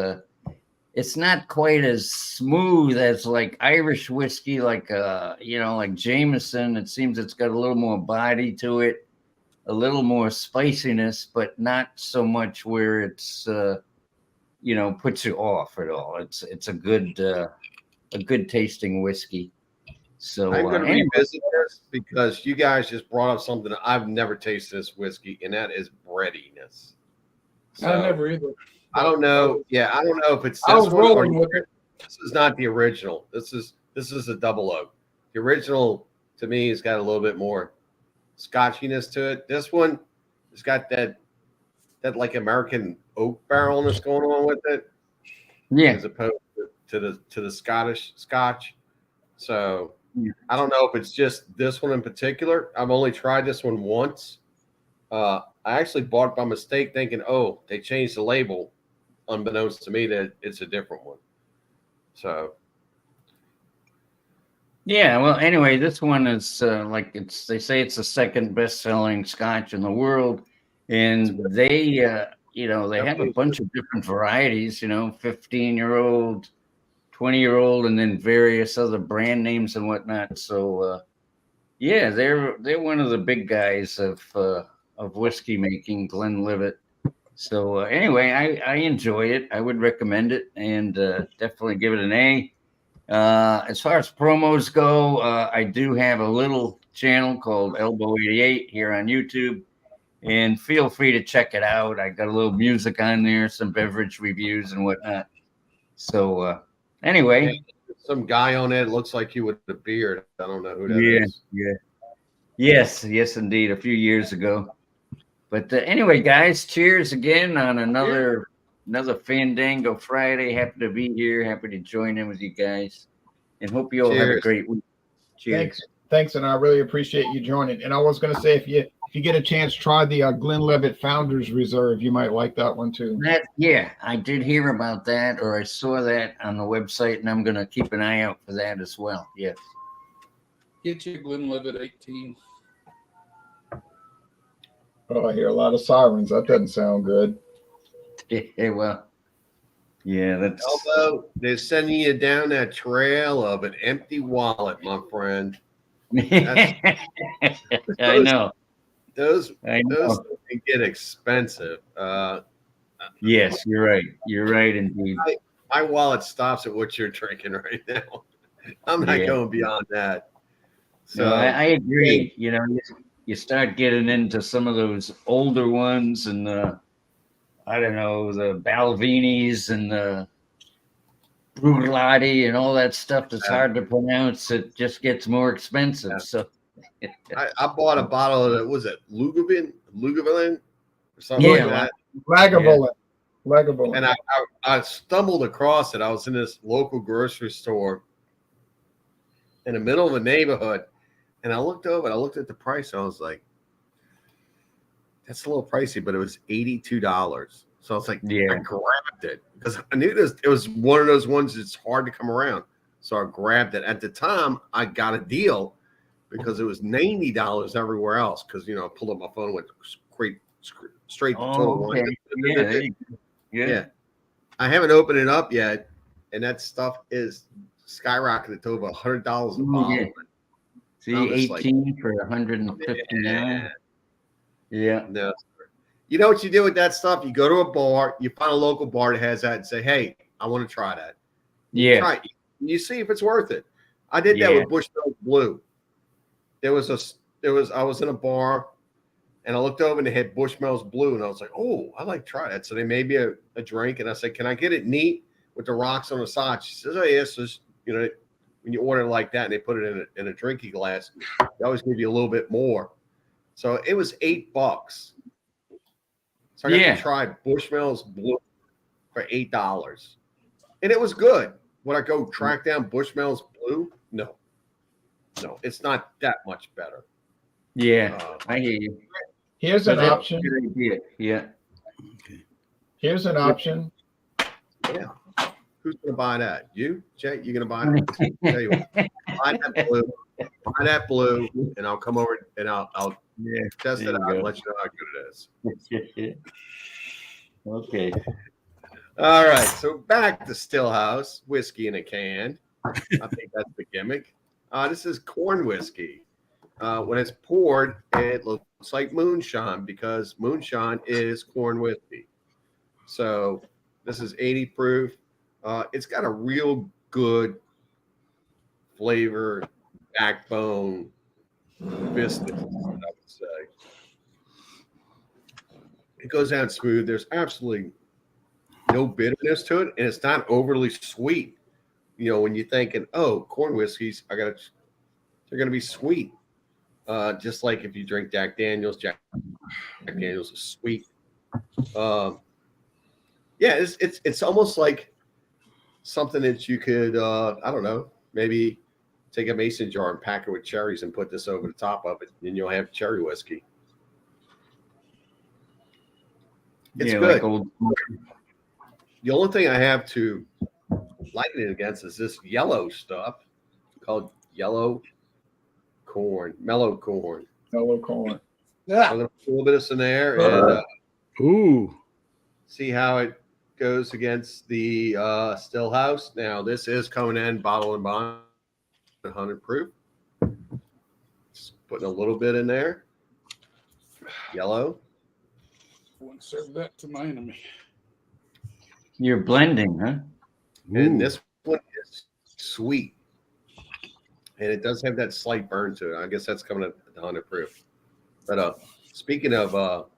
not quite as smooth as like Irish whiskey, like like Jameson. It seems it's got a little more body to it, a little more spiciness, but not so much where it's puts you off at all. It's a good tasting whiskey. So I'm going to anyway. revisit this because you guys just brought up something that I've never tasted this whiskey, and that is breadiness. So, I never either. I don't know. Yeah, I don't know if it's I this was one or rolling with it. this is not the original. This is a double oak. The original to me has got a little bit more scotchiness to it. This one has got that like American oak barrelness going on with it. Yeah. As opposed to the Scottish Scotch. So Yeah. I don't know if it's just this one in particular. I've only tried this one once. I actually bought it by mistake thinking, oh, they changed the label, unbeknownst to me that it's a different one. So Yeah, well, anyway, this one is they say it's the second best-selling Scotch in the world, and they have a bunch of different varieties, 15-year-old, 20-year-old, and then various other brand names and whatnot. So yeah, they're one of the big guys of whiskey making, Glenlivet. So anyway, I enjoy it. I would recommend it, and definitely give it an A. As far as promos go, I do have a little channel called Elbow 88 here on YouTube, and feel free to check it out. I got a little music on there, some beverage reviews and whatnot. So anyway, some guy on it looks like you with a beard. I don't know who that is. Yes, indeed, a few years ago. But anyway, guys, cheers again on another Fandango Friday. Happy to be here. Happy to join in with you guys, and hope you all have a great week. Cheers. Thanks, and I really appreciate you joining. And I was going to say, if you get a chance, try the Glenlivet Founders Reserve. You might like that one too. I did hear about that, or I saw that on the website, and I'm going to keep an eye out for that as well. Yes. Get you Glenlivet 18. Oh, I hear a lot of sirens. That doesn't sound good. Yeah, well, yeah, that's. Although they're sending you down that trail of an empty wallet, my friend. I know. Those can get expensive. Yes, you're right. You're right, indeed. My wallet stops at what you're drinking right now. I'm not going beyond that. So no, I agree. You start getting into some of those older ones, and I don't know, the Balvinis and the Bruglati and all that stuff that's hard to pronounce. It just gets more expensive. Yeah. So I bought a bottle of, was it Lagavulin or something like that? Lagavulin. And I stumbled across it. I was in this local grocery store in the middle of a neighborhood, and I looked over and I looked at the price. And I was like, that's a little pricey, but it was $82. So I was like, I grabbed it because I knew it was one of those ones that's hard to come around. So I grabbed it. At the time, I got a deal because it was $90 everywhere else. Because I pulled up my phone and went straight to Total Wine. Yeah. I haven't opened it up yet, and that stuff is skyrocketed to over $100 a Oh, bottle. yeah. See, I'm just 18 for 159. Yeah. No. You know what you do with that stuff? You go to a bar, you find a local bar that has that, and say, "Hey, I want to try that." Yeah. Try it. You see if it's worth it. I did that Yeah. with Bushmills Blue. I was in a bar, and I looked over and they had Bushmills Blue, and I was like, "Oh, I like to try that." So they made me a drink, and I said, "Can I get it neat with the rocks on the side?" She says, "Oh yes." So, when you order it like that, and they put it in a drinking glass, they always give you a little bit more. So it was $8. So I got to try Bushmills Blue for $8, and it was good. Would I go track down Bushmills Blue? No, it's not that much better. Yeah, I hear you. Here's an option. Good idea. Yeah. Here's an option. Yeah. Who's going to buy that? You, Jay? You going to buy that? Tell you what, buy that blue, and I'll come over and I'll test it out and let you know how good it is. Okay. All right. So back to Stillhouse whiskey in a can. I think that's the gimmick. This is corn whiskey. When it's poured, it looks like moonshine because moonshine is corn whiskey. So this is 80 proof. It's got a real good flavor, backbone, business, I would say. It goes down smooth. There's absolutely no bitterness to it, and it's not overly sweet. When you're thinking, oh, corn whiskeys, they're going to be sweet. Just like if you drink Jack Daniels is sweet. It's almost like something that you could, I don't know, maybe take a mason jar and pack it with cherries and put this over the top of it, and you'll have cherry whiskey. It's good. The only thing I have to lighten it against is this yellow stuff called mellow corn. Mellow corn. Yeah. I'm going to put a little bit of this in there and see how it goes against the Stillhouse. Now, this is coming in bottle and bond, 100 proof. Just putting a little bit in there. Yellow. Wouldn't serve that to my enemy. You're blending, huh? And this one is sweet. And it does have that slight burn to it. I guess that's coming at 100 proof. But speaking of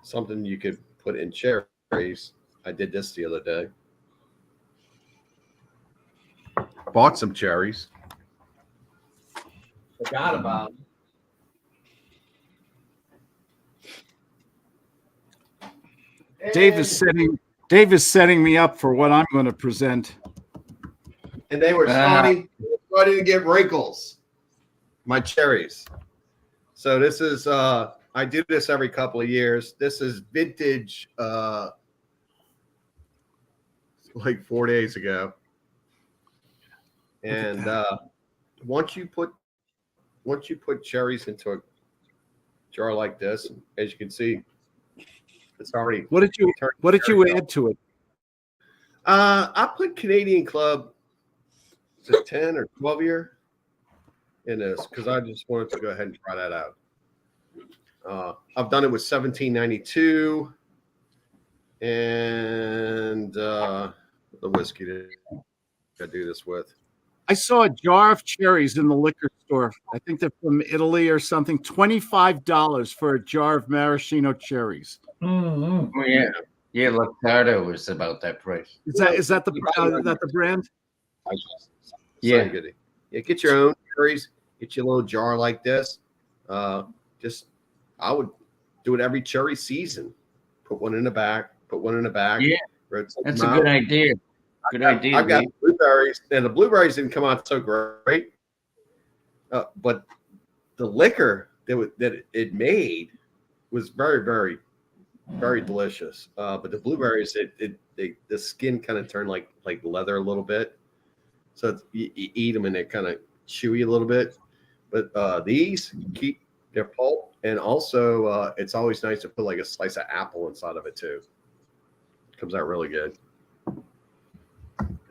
something you could put in cherries, I did this the other day. I bought some cherries. Forgot about them. Dave is setting me up for what I'm going to present. And they were starting to get wrinkles. My cherries. So this is I do this every couple of years. This is vintage like 4 days ago. And once you put cherries into a jar like this, as you can see, it's already. What did you add to it? I put Canadian Club, is it 10 or 12 year in this because I just wanted to go ahead and try that out. I've done it with 1792 and the whiskey that I do this with. I saw a jar of cherries in the liquor store. I think they're from Italy or something. $25 for a jar of maraschino cherries. Mm-hmm. Oh, yeah. Yeah, Lucardo was about that price. Is that the brand? Yeah. Yeah, get your own cherries. Get you a little jar like this. I would do it every cherry season. Put one in the back. Yeah, that's a good idea. I've got blueberries, and the blueberries didn't come out so great. But the liquor that it made was very, very, very delicious. But the blueberries, the skin kind of turned like leather a little bit. So you eat them and they're kind of chewy a little bit. But these keep their pulp, and also it's always nice to put like a slice of apple inside of it too. It comes out really good.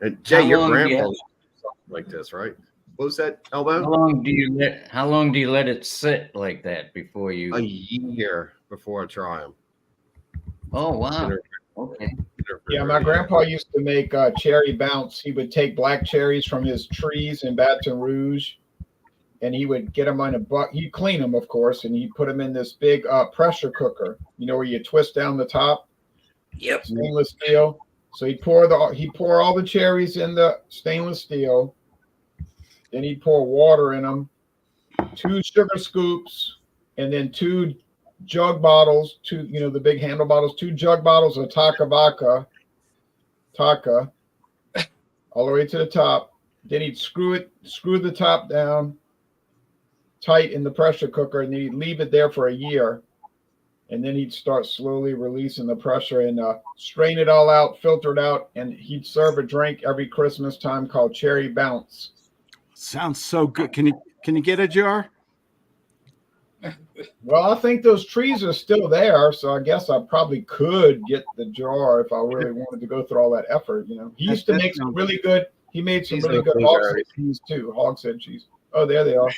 And Jay, your grandpa like this, right? What was that, How Elbow? long do you let it sit like that before A you? year before I try them. Oh wow. Okay. Yeah, my grandpa used to make cherry bounce. He would take black cherries from his trees in Baton Rouge, and he would get them on a bucket. He'd clean them, of course, and he'd put them in this big pressure cooker. You know where you twist down the top, Yep. stainless steel. So he'd pour all the cherries in the stainless steel. Then he'd pour water in them, 2 sugar scoops, and then 2 jug bottles, the big handle bottles, 2 jug bottles of Taka, all the way to the top. Then he'd screw the top down tight in the pressure cooker, and then he'd leave it there for a year. And then he'd start slowly releasing the pressure and strain it all out, filter it out, and he'd serve a drink every Christmas time called Cherry Bounce. Sounds so good. Can you get a jar? Well, I think those trees are still there, so I guess I probably could get the jar if I really wanted to go through all that effort. He used to make some really good. He made some really good hogshead cheese too. Hogshead cheese. Oh, there they are.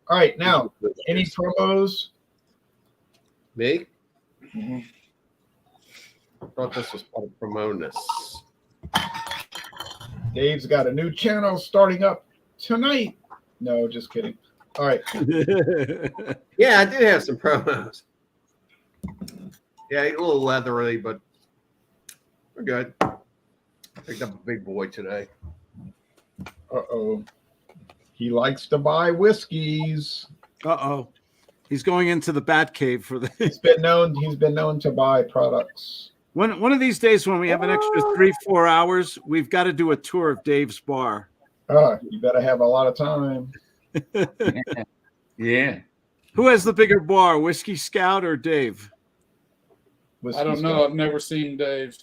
All right, now any promos? Me? Mm-hmm. I thought this was part of Promonis. Dave's got a new channel starting up tonight. No, just kidding. All right. Yeah, I did have some promos. Yeah, a little leathery, but we're good. Picked up a big boy today. Uh-oh. He likes to buy whiskeys. Uh-oh. He's going into the bat cave for the He's been known to buy products. one of these days when we have an extra 3-4 hours, we've got to do a tour of Dave's bar. You better have a lot of time. Yeah. Who has the bigger bar, Whiskey Scout or Dave? Whiskey I don't know. I've never seen Dave.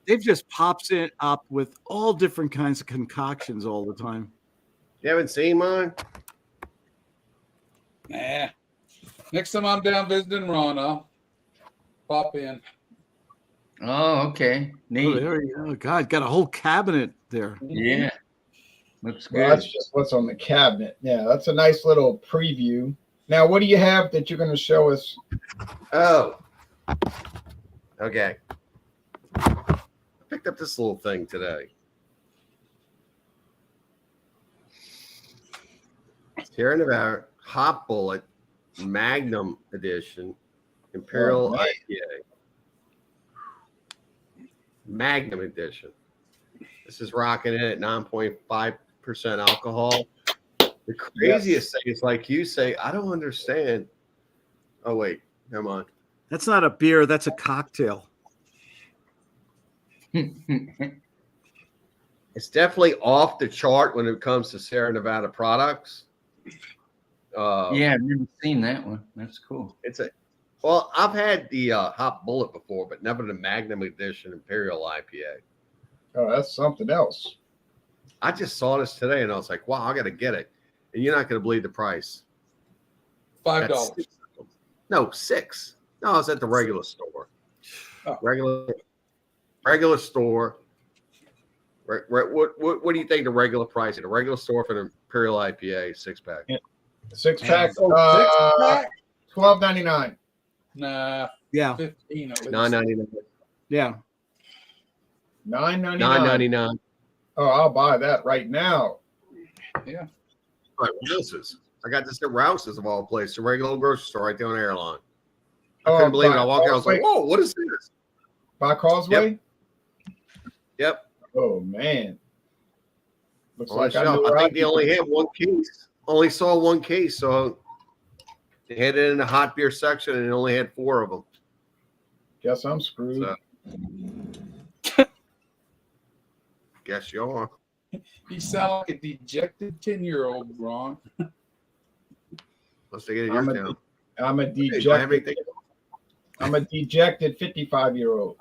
Dave just pops it up with all different kinds of concoctions all the time. You haven't seen mine? Nah. Next time I'm down visiting Ron, I'll pop in. Oh, okay. Oh, Neat. there you go. God, got a whole cabinet there. Yeah. Looks good. Well, that's just what's on the cabinet. Yeah, that's a nice little preview. Now, what do you have that you're going to show us? Oh. Okay. I picked up this little thing today. Sierra Nevada Hot Bullet Magnum Edition Imperial IPA. Magnum Edition. This is rocking it at 9.5% alcohol. The craziest thing is, like you say, I don't understand. Oh, wait. Never mind. That's not a beer. That's a cocktail. It's definitely off the chart when it comes to Sierra Nevada products. Yeah, I've never seen that one. That's cool. Well, I've had the Hot Bullet before, but never the Magnum Edition Imperial IPA. Oh, that's something else. I just saw this today and I was like, wow, I got to get it. And you're not going to believe the price. $5. No, $6. No, I was at the regular store. Oh. Regular store. What do you think the regular price at a regular store for an Imperial IPA 6-pack? Yeah. 6-pack, $6? $12.99. Nah, Yeah. 15 at least. $9.99. Yeah. $9.99. $9.99. Oh, I'll buy that right now. Yeah. Right, Rouse's. I got this at Rouse's of all places, a regular grocery store right there on Airline. I couldn't believe it. I walked out. I was like, "Whoa, what is this?" By Causeway. Yep. Oh man. Looks On like the I shelf. know I where think they only had one case. Only saw one case, so they had it in the hot beer section, and they only had 4 of them. Guess I'm screwed. So. Guess you are. You sound like a dejected 10-year-old, Ron. Let's take it in your town. I'm a Hey, do I have anything? I'm a dejected 55-year-old.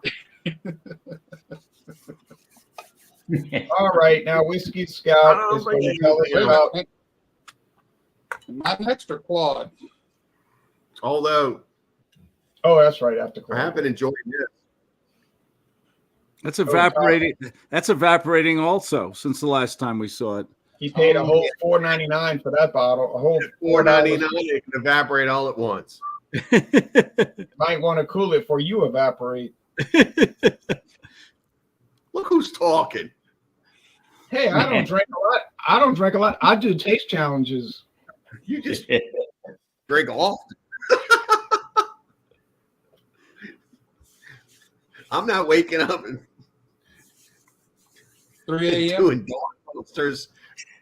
All right, now Whiskey Scout is going to tell us about. My next are Claude. Although Oh, that's right. After I Claude. have been enjoying this. That's evaporating. That's evaporating also since the last time we saw it. He paid a whole $4.99 for that bottle. A whole $4.99. It can evaporate all at once. Might want to cool it for you evaporate. Look who's talking. Hey, I don't drink a lot. I do taste challenges. You just drink often. I'm not waking up and 3 a.m. doing dog posters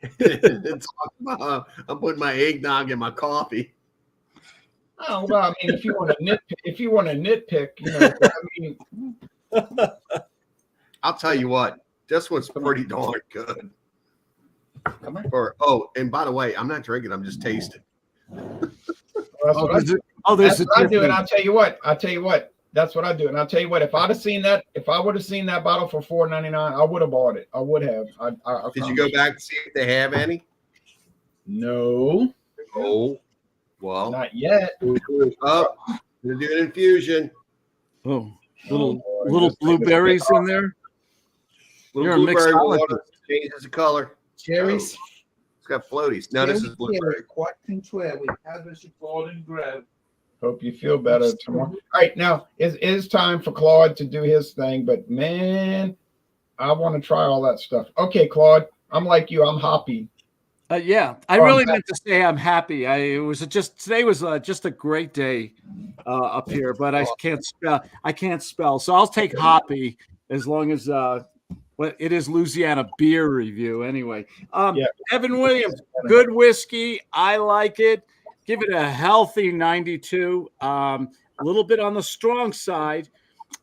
and talking about I'm putting my eggnog in my coffee. Oh well, I mean, if you want to nitpick, you know, I mean, I'll tell you what, this one's pretty darn good. come on. And by the way, I'm not drinking, I'm just tasting. That's what I do. There's That's what I do, and I'll tell you what. That's what I do, and I'll tell you what. If I would have seen that bottle for $4.99, I would have bought it. I would have. I Did you go back and see if they have any? No. Oh, well, Not yet. Oh, gonna do an infusion. Oh, little blueberries in there. You're a Blueberry mixologist. water changes the color. Cherries. Oh, it's got floaties. No, this is blueberry. Quite control with average support and grab. Hope you feel better tomorrow. All right, now it is time for Claude to do his thing, but man, I want to try all that stuff. Okay, Claude, I'm like you. I'm hoppy. Yeah, I really meant to say I'm happy. Today was just a great day up here, but I can't spell. So I'll take hoppy as long as it is Louisiana beer review anyway. Evan Williams, good whiskey. I like it. Give it a healthy 92. A little bit on the strong side,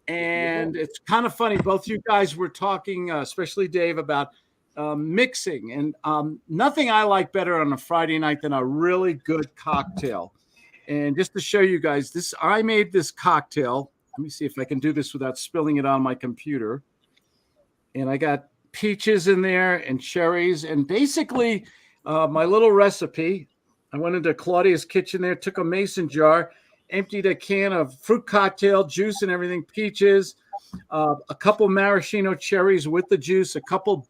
and it's kind of funny. Both you guys were talking, especially Dave, about mixing, and nothing I like better on a Friday night than a really good cocktail. And just to show you guys, I made this cocktail. Let me see if I can do this without spilling it on my computer. And I got peaches in there and cherries, and basically my little recipe. I went into Claudia's kitchen there, took a mason jar, emptied a can of fruit cocktail juice and everything, peaches, a couple maraschino cherries with the juice, a couple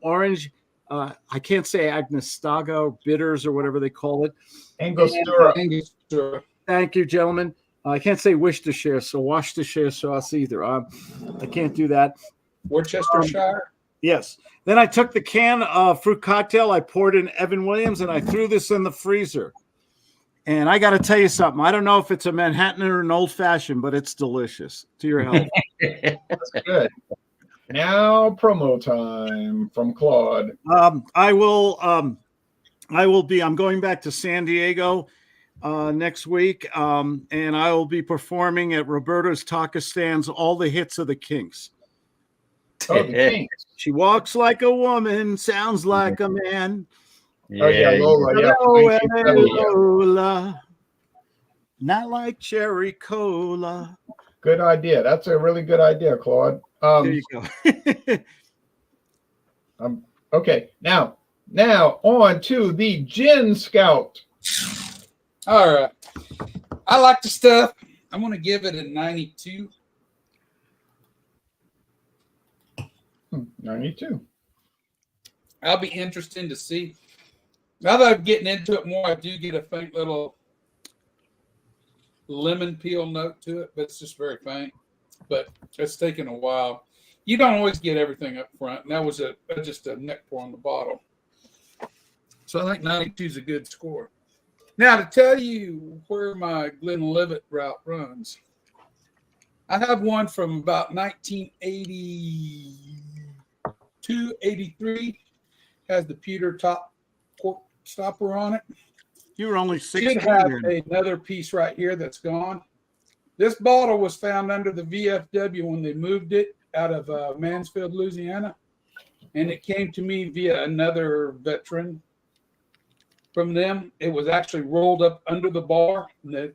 orange, I can't say Agnostago bitters or whatever they call it. Angostura. Thank you, gentlemen. I can't say Worcestershire, so Worcestershire sauce either. I can't do that. Worcestershire. Yes. Then I took the can of fruit cocktail, I poured in Evan Williams, and I threw this in the freezer. And I got to tell you something. I don't know if it's a Manhattan or an old fashioned, but it's delicious. To your health. That's good. Now promo time from Claude. I'm going back to San Diego next week, and I will be performing at Roberta's Taco Stands, all the hits of the Kinks. Oh, the Kinks. She walks like a woman, sounds like a man. Oh yeah, Lola. Yeah. Hello, Lola. Not like cherry cola. Good idea. That's a really good idea, Claude. There you go. Okay. Now on to the Gin Scout. All right. I like the stuff. I'm going to give it a 92. 92. I'll be interested to see. Now that I'm getting into it more, I do get a faint little lemon peel note to it, but it's just very faint. But it's taken a while. You don't always get everything up front. And that was just a neck pour on the bottle. So I think 92 is a good score. Now to tell you where my Glenlivet route runs, I have one from about 1982, 83. Has the pewter top cork stopper on it. You were only 16. Should have another piece right here that's gone. This bottle was found under the VFW when they moved it out of Mansfield, Louisiana. And it came to me via another veteran from them. It was actually rolled up under the bar. And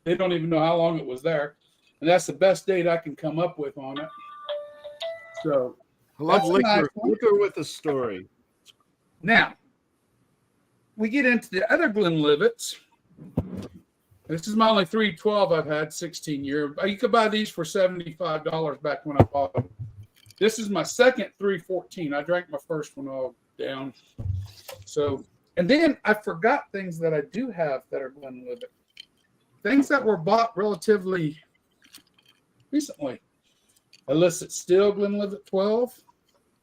they don't even know how long it was there. And that's the best date I can come up with on it. So I love liquor, nice liquor with a story. Now, we get into the other Glenlivets. This is my only 312 I've had, 16 years. You could buy these for $75 back when I bought them. This is my second 314. I drank my first one all down. So, and then I forgot things that I do have that are Glenlivet. Things that were bought relatively recently. Illicit Still Glenlivet 12.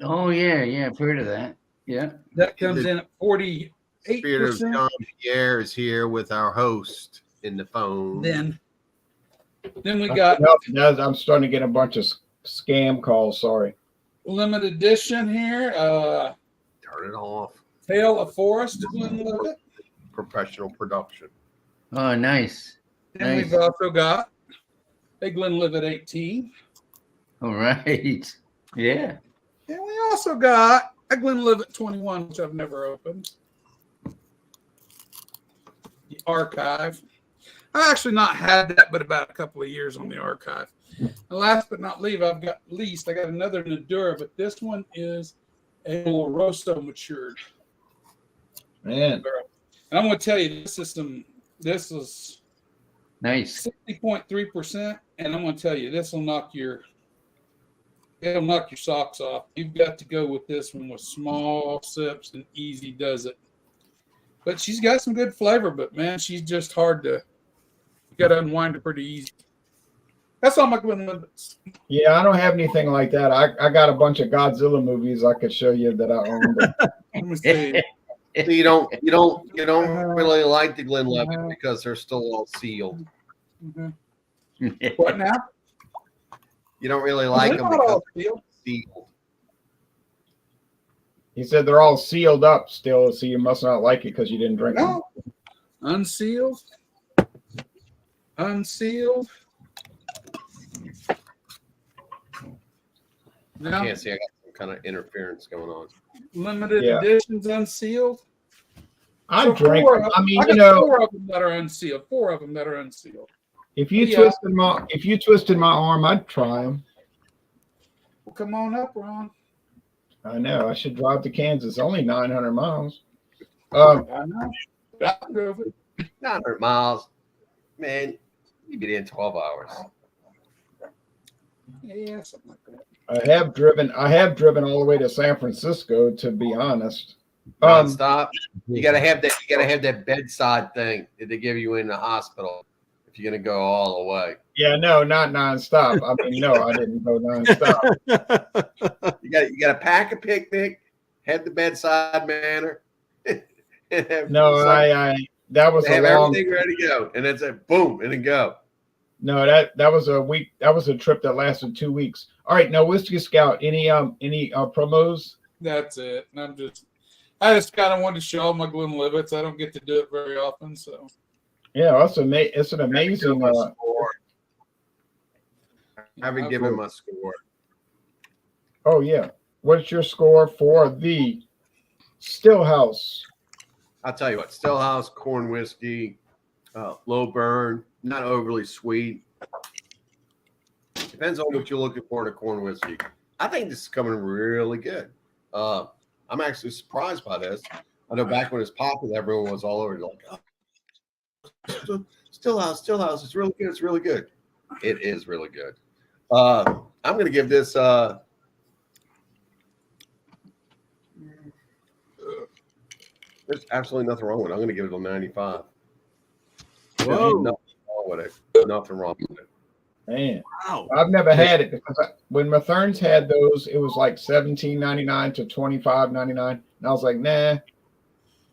Oh yeah, I've heard of that. Yeah. That comes in at 48%. Spirit of John Pierre is here with our host in the phone. Then we got I'm starting to get a bunch of scam calls. Sorry. limited edition here. Turn it off. Tale of Forest Glenlivet. Professional production. Oh, nice. And Nice. we've also got a Glenlivet 18. All right. Yeah. And we also got a Glenlivet 21, which I've never opened. The Archive. I've actually not had that, but about a couple of years on the Archive. And last but not least, I got another Nadura, but this one is a Oloroso matured. Man, And I'm going to tell you, this is Nice. 60.3%, and I'm going to tell you, it'll knock your socks off. You've got to go with this one with small sips, and easy does it. But she's got some good flavor, but man, she's just hard to. You got to unwind her pretty easy. That's all my Glenlivets. yeah, I don't have anything like that. I got a bunch of Godzilla movies I could show you that I own. But Let me see. So you don't really like the Glenlivet because they're still all sealed. Mhm. What now? You don't really like They're them not all because sealed. they're sealed. he said they're all sealed up still, so you must not like it because you didn't drink them. No. Unsealed. Unsealed. I No. can't see. I got some kind of interference going on. Limited Yeah. editions unsealed. I So drink. four of- I mean, I got you know, 4 of them that are unsealed. 4 of them that are unsealed. if you Yeah. twisted my arm, I'd try them. Well, come on up, Ron. I know. I should drive to Kansas. Only 900 miles. I know. I drove it. 900 miles. Man, you get in 12 hours. Yeah, something like that. I have driven all the way to San Francisco, to be honest. Stop. You gotta have that. You gotta have that bedside thing that they give you in the hospital if you're gonna go all the way. Yeah, no, not nonstop. I mean, no, I didn't go nonstop. You gotta pack a picnic, have the bedside manner. No, that was a have long. everything ready to go, and it's a boom and then go. No, that was a week. That was a trip that lasted 2 weeks. All right, now Whiskey Scout. Any promos? That's it. And I just kind of wanted to show my Glenlivets. I don't get to do it very often, so. Yeah, it's an amazing. I haven't given my score. Oh yeah, what's your score for the Stillhouse? I'll tell you what, Stillhouse corn whiskey, low burn, not overly sweet. Depends on what you're looking for in a corn whiskey. I think this is coming really good. I'm actually surprised by this. I know back when it was popular, everyone was all over like, oh, Stillhouse, it's really good. It's really good. It is really good. I'm going to give this. There's absolutely nothing wrong with it. I'm going to give it a 95. There's Whoa. nothing wrong with it. Nothing wrong with it. Man, Wow. I've never had it because when Matherns had those, it was like $17.99 to $25.99, and I was like, nah.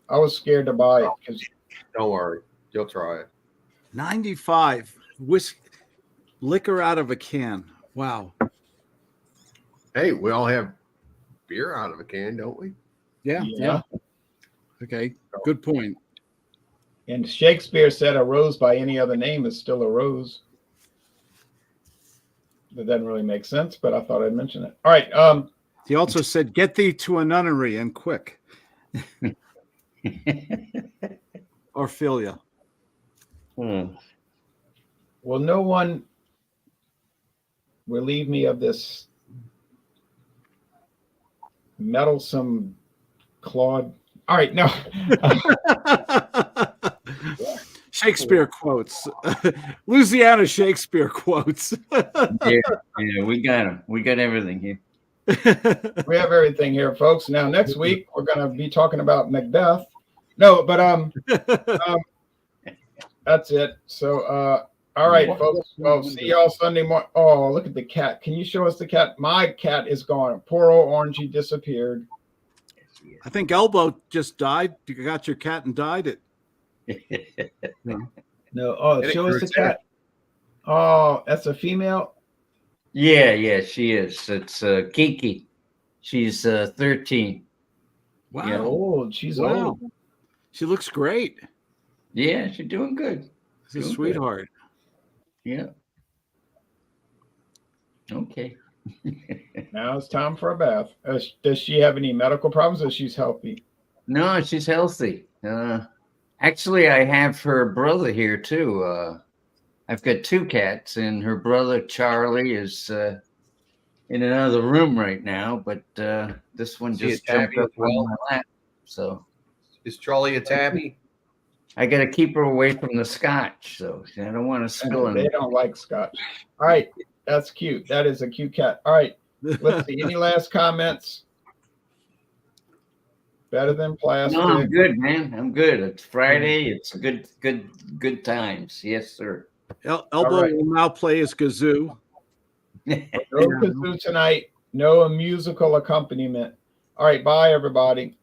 I was scared to buy it because Don't worry. You'll try it. 95 liquor out of a can. Wow. Hey, we all have beer out of a can, don't we? Yeah. Okay. Good point. And Shakespeare said a rose by any other name is still a rose. That doesn't really make sense, but I thought I'd mention it. All right. He also said, "Get thee to a nunnery and quick." Orphelia. Well, no one relieve me of this meddlesome Claude. All right, no. Shakespeare quotes. Louisiana Shakespeare quotes. Yeah, we got them. We got everything here. We have everything here, folks. Now, next week we're going to be talking about Macbeth. No, but that's it. So, all right, folks. Well, see y'all Sunday morning. Oh, look at the cat. Can you show us the cat? My cat is gone. Poor old Orangey disappeared. I think Elbow just died. You got your cat and died it. No. Oh, show us the cat. Oh, that's a female. Yeah, she is. It's Kiki. She's 13. Wow. Yeah. Old. She's Wow. old. She looks great. Yeah, she's doing good. She's a sweetheart. Yeah. Okay. Now it's time for a bath. Does she have any medical problems or she's healthy? No, she's healthy. Actually, I have her brother here too. I've got 2 cats, and her brother Charlie is in another room right now. But this one Is he a just jumped tabby up as well? on my lap. So Is Charlie a tabby? I got to keep her away from the scotch. So I don't want to spill They any. don't like scotch. All right. That's cute. That is a cute cat. All right. Let's see. Any last comments? Better than plastic. No, I'm good, man. I'm good. It's Friday. It's good times. Yes, sir. Elbow right. will now play his kazoo. No kazoo tonight. No musical accompaniment. All right. Bye, everybody.